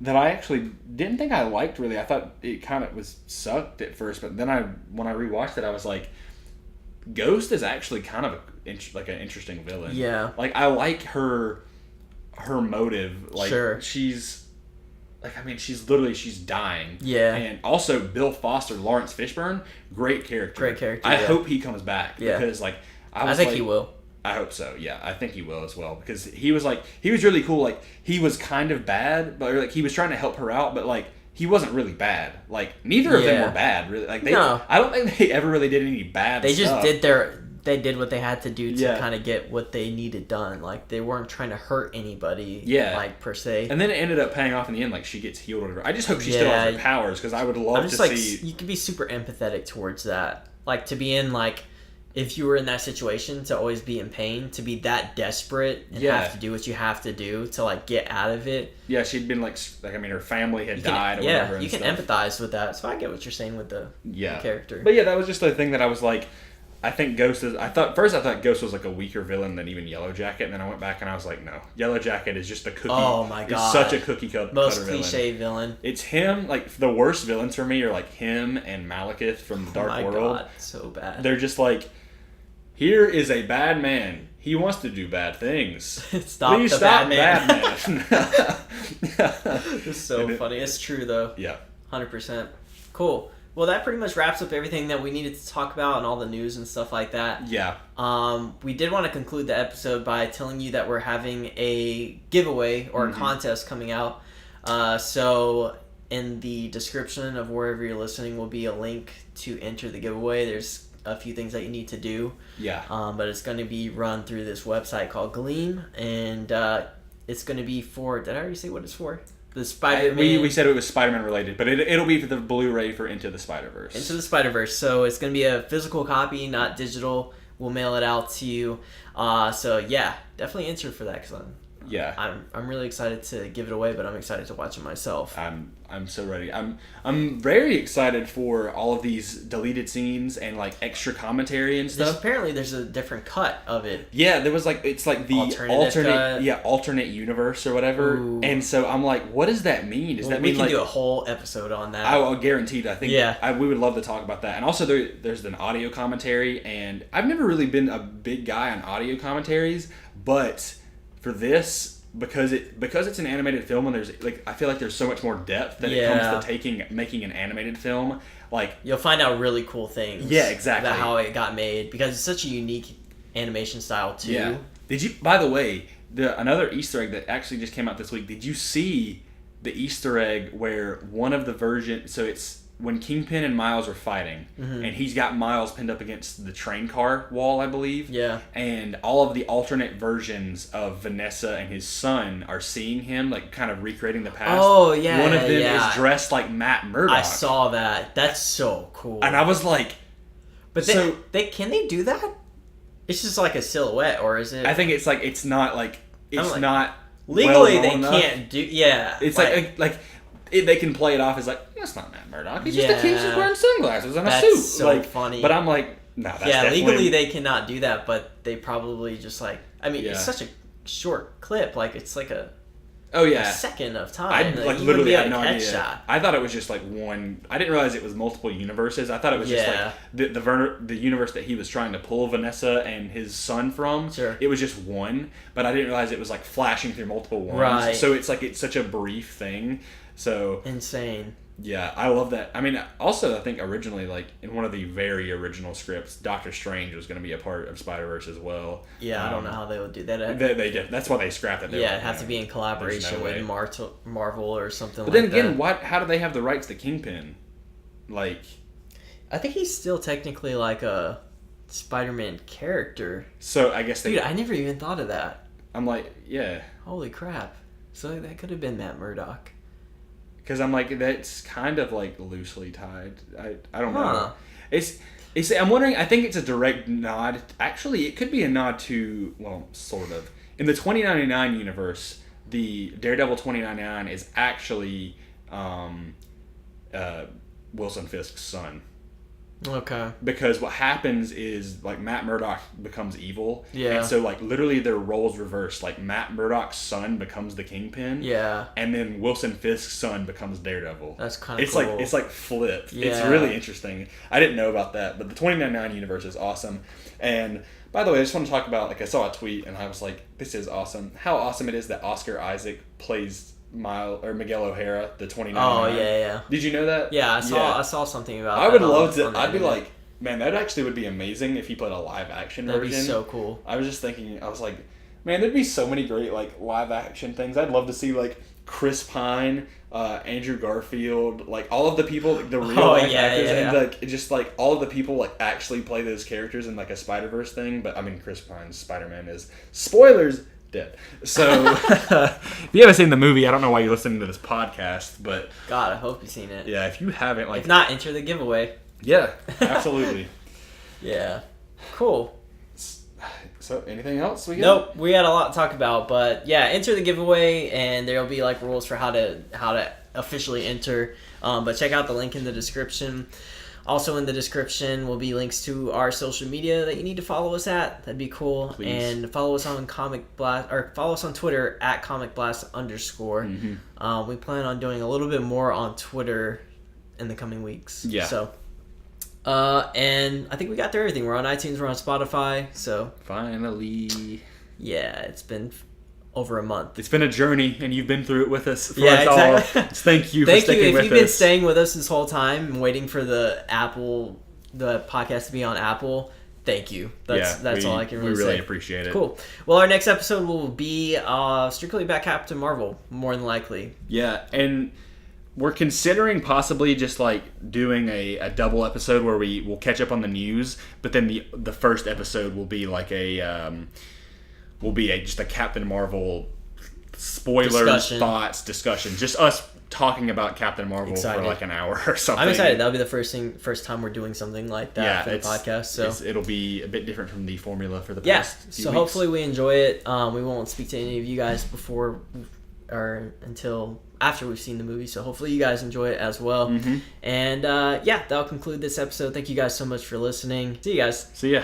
that I actually didn't think I liked really. I thought it kind of was sucked at first, but then when I rewatched it, I was like, Ghost is actually kind of like an interesting villain. Yeah. Like, I like her motive. Like, sure. She's dying. Yeah. And also Bill Foster, Lawrence Fishburne, great character. I hope he comes back because like I think he will. I hope so. Yeah, I think he will as well because he was really cool. Like, he was kind of bad, but like he was trying to help her out, but like he wasn't really bad. Like, neither of them were bad, really. Like, I don't think they ever really did any bad stuff. They just did what they had to do to kind of get what they needed done. Like, they weren't trying to hurt anybody, like, per se. And then it ended up paying off in the end, like, she gets healed or whatever. I just hope she still has her powers, because I would love to see... You could be super empathetic towards that. Like, to be in, like, if you were in that situation, to always be in pain, to be that desperate and have to do what you have to do to, like, get out of it. Yeah, she'd been, like I mean, her family had died or whatever. Yeah, you can empathize with that. So I get what you're saying with the character. But yeah, that was just the thing that I was like... I think Ghost is... I thought Ghost was like a weaker villain than even Yellow Jacket, and then I went back and I was like, no. Yellow Jacket is just a cookie... Oh my god. It's such a cookie cutter most cliche villain. It's him, like, the worst villains for me are like him and Malekith from the Dark World. Oh my god, so bad. They're just like, here is a bad man. He wants to do bad things. Please stop bad man. It's so funny. It's true though. Yeah. 100%. Cool. Well, that pretty much wraps up everything that we needed to talk about and all the news and stuff like that. Yeah. We did want to conclude the episode by telling you that we're having a giveaway or a contest coming out. So in the description of wherever you're listening will be a link to enter the giveaway. There's a few things that you need to do. Yeah. But it's going to be run through this website called Gleam, and it's going to be for... Did I already say what it's for? The Spider-Man. We said it was Spider-Man related, but it'll be for the Blu-ray for Into the Spider-Verse. Into the Spider-Verse. So it's going to be a physical copy, not digital. We'll mail it out to you. So yeah, definitely enter for that because I'm really excited to give it away, but I'm excited to watch it myself. I'm so ready. I'm very excited for all of these deleted scenes and like extra commentary and stuff. Apparently there's a different cut of it. Yeah, there was like it's like the alternate universe or whatever. Ooh. And so I'm like, what does that mean? Does that mean we can do a whole episode on that? I'll guaranteed. I think we would love to talk about that. And also there's an audio commentary, and I've never really been a big guy on audio commentaries, but for this, because it's an animated film and there's like I feel like there's so much more depth that it comes to making an animated film. Like, you'll find out really cool things. Yeah, exactly. About how it got made, because it's such a unique animation style too. Yeah. Did you? By the way, another Easter egg that actually just came out this week. Did you see the Easter egg where one of the versions? So it's when Kingpin and Miles are fighting, and he's got Miles pinned up against the train car wall, I believe. Yeah. And all of the alternate versions of Vanessa and his son are seeing him, like, kind of recreating the past. Oh, yeah. One of them is dressed like Matt Murdock. I saw that. That's so cool. And I was like... But can they do that? It's just like a silhouette, or is it... I think it's like, it's not like... It's not... Legally, they can't do... Yeah. It's like they can play it off as like, that's not Matt Murdock. He's just a kid just wearing sunglasses and a suit. That's so funny. But I'm like, no, that's definitely... legally they cannot do that, but they probably just like... I mean, it's such a short clip. Like, it's like a second of time. I literally had no idea. I thought it was just like one... I didn't realize it was multiple universes. I thought it was just like the universe that he was trying to pull Vanessa and his son from. Sure. It was just one, but I didn't realize it was like flashing through multiple ones. Right. So it's like it's such a brief thing. So insane. Yeah, I love that. I mean, also, I think originally, like, in one of the very original scripts, Doctor Strange was going to be a part of Spider-Verse as well. Yeah, I don't know how they would do that. They did. That's why they scrapped it. Yeah, it'd have to be in collaboration with Marvel or something like that. But then again, how do they have the rights to Kingpin? Like... I think he's still technically like a Spider-Man character. So, I guess Dude, I never even thought of that. I'm like, yeah. Holy crap. So that could have been Matt Murdock. Because I'm like, that's kind of like loosely tied. I don't know. It's I'm wondering. I think it's a direct nod. Actually, it could be a nod to, well, sort of. In the 2099 universe, the Daredevil 2099 is actually Wilson Fisk's son. Okay. Because what happens is, like, Matt Murdock becomes evil. Yeah. And so, like, literally their roles reverse. Like, Matt Murdock's son becomes the Kingpin. Yeah. And then Wilson Fisk's son becomes Daredevil. That's kind of cool. It's like flipped. Yeah. It's really interesting. I didn't know about that. But the 2099 universe is awesome. And, by the way, I just want to talk about, like, I saw a tweet and I was like, this is awesome. How awesome it is that Oscar Isaac plays Miguel O'Hara, the 2099. Oh, yeah. Did you know that? Yeah, I saw something about that. I would love to. I'd be like, man, that actually would be amazing if he played a live action version. That'd be so cool. I was just thinking, I was like, man, there'd be so many great, like, live action things. I'd love to see, like, Chris Pine, Andrew Garfield, like, all of the people, like, the real life actors, and, like, just, like, all of the people, like, actually play those characters in, like, a Spider-Verse thing. But, I mean, Chris Pine's Spider-Man is, spoilers, dead. So, if you haven't seen the movie, I don't know why you're listening to this podcast, but... God, I hope you've seen it. Yeah, if you haven't, like... If not, enter the giveaway. Yeah, absolutely. Yeah. Cool. So, anything else we got? Nope, we had a lot to talk about, but yeah, enter the giveaway, and there'll be like rules for how to officially enter. But check out the link in the description. Also in the description will be links to our social media that you need to follow us at. That'd be cool. Please. And follow us on Comic Blast, or follow us on Twitter at comicblast_. Mm-hmm. We plan on doing a little bit more on Twitter in the coming weeks. Yeah. So. And I think we got through everything. We're on iTunes, we're on Spotify, so... Finally. Yeah, it's been over a month. It's been a journey, and you've been through it with us. For us exactly. All. Thank you for sticking with us. If you've been staying with us this whole time and waiting for the podcast to be on Apple, thank you. That's all I can really say. We really appreciate it. Cool. Well, our next episode will be strictly about Captain Marvel, more than likely. Yeah, and... we're considering possibly just like doing a double episode where we'll catch up on the news, but then the first episode will be like just a Captain Marvel thoughts discussion, just us talking about Captain Marvel for like an hour or something. I'm excited. That'll be the first time we're doing something like that for the podcast. So it'll be a bit different from the formula for the past few weeks. Hopefully we enjoy it. We won't speak to any of you guys before or until after we've seen the movie, so hopefully you guys enjoy it as well. Mm-hmm. And that'll conclude this episode. Thank you guys so much for listening. See you guys. See ya.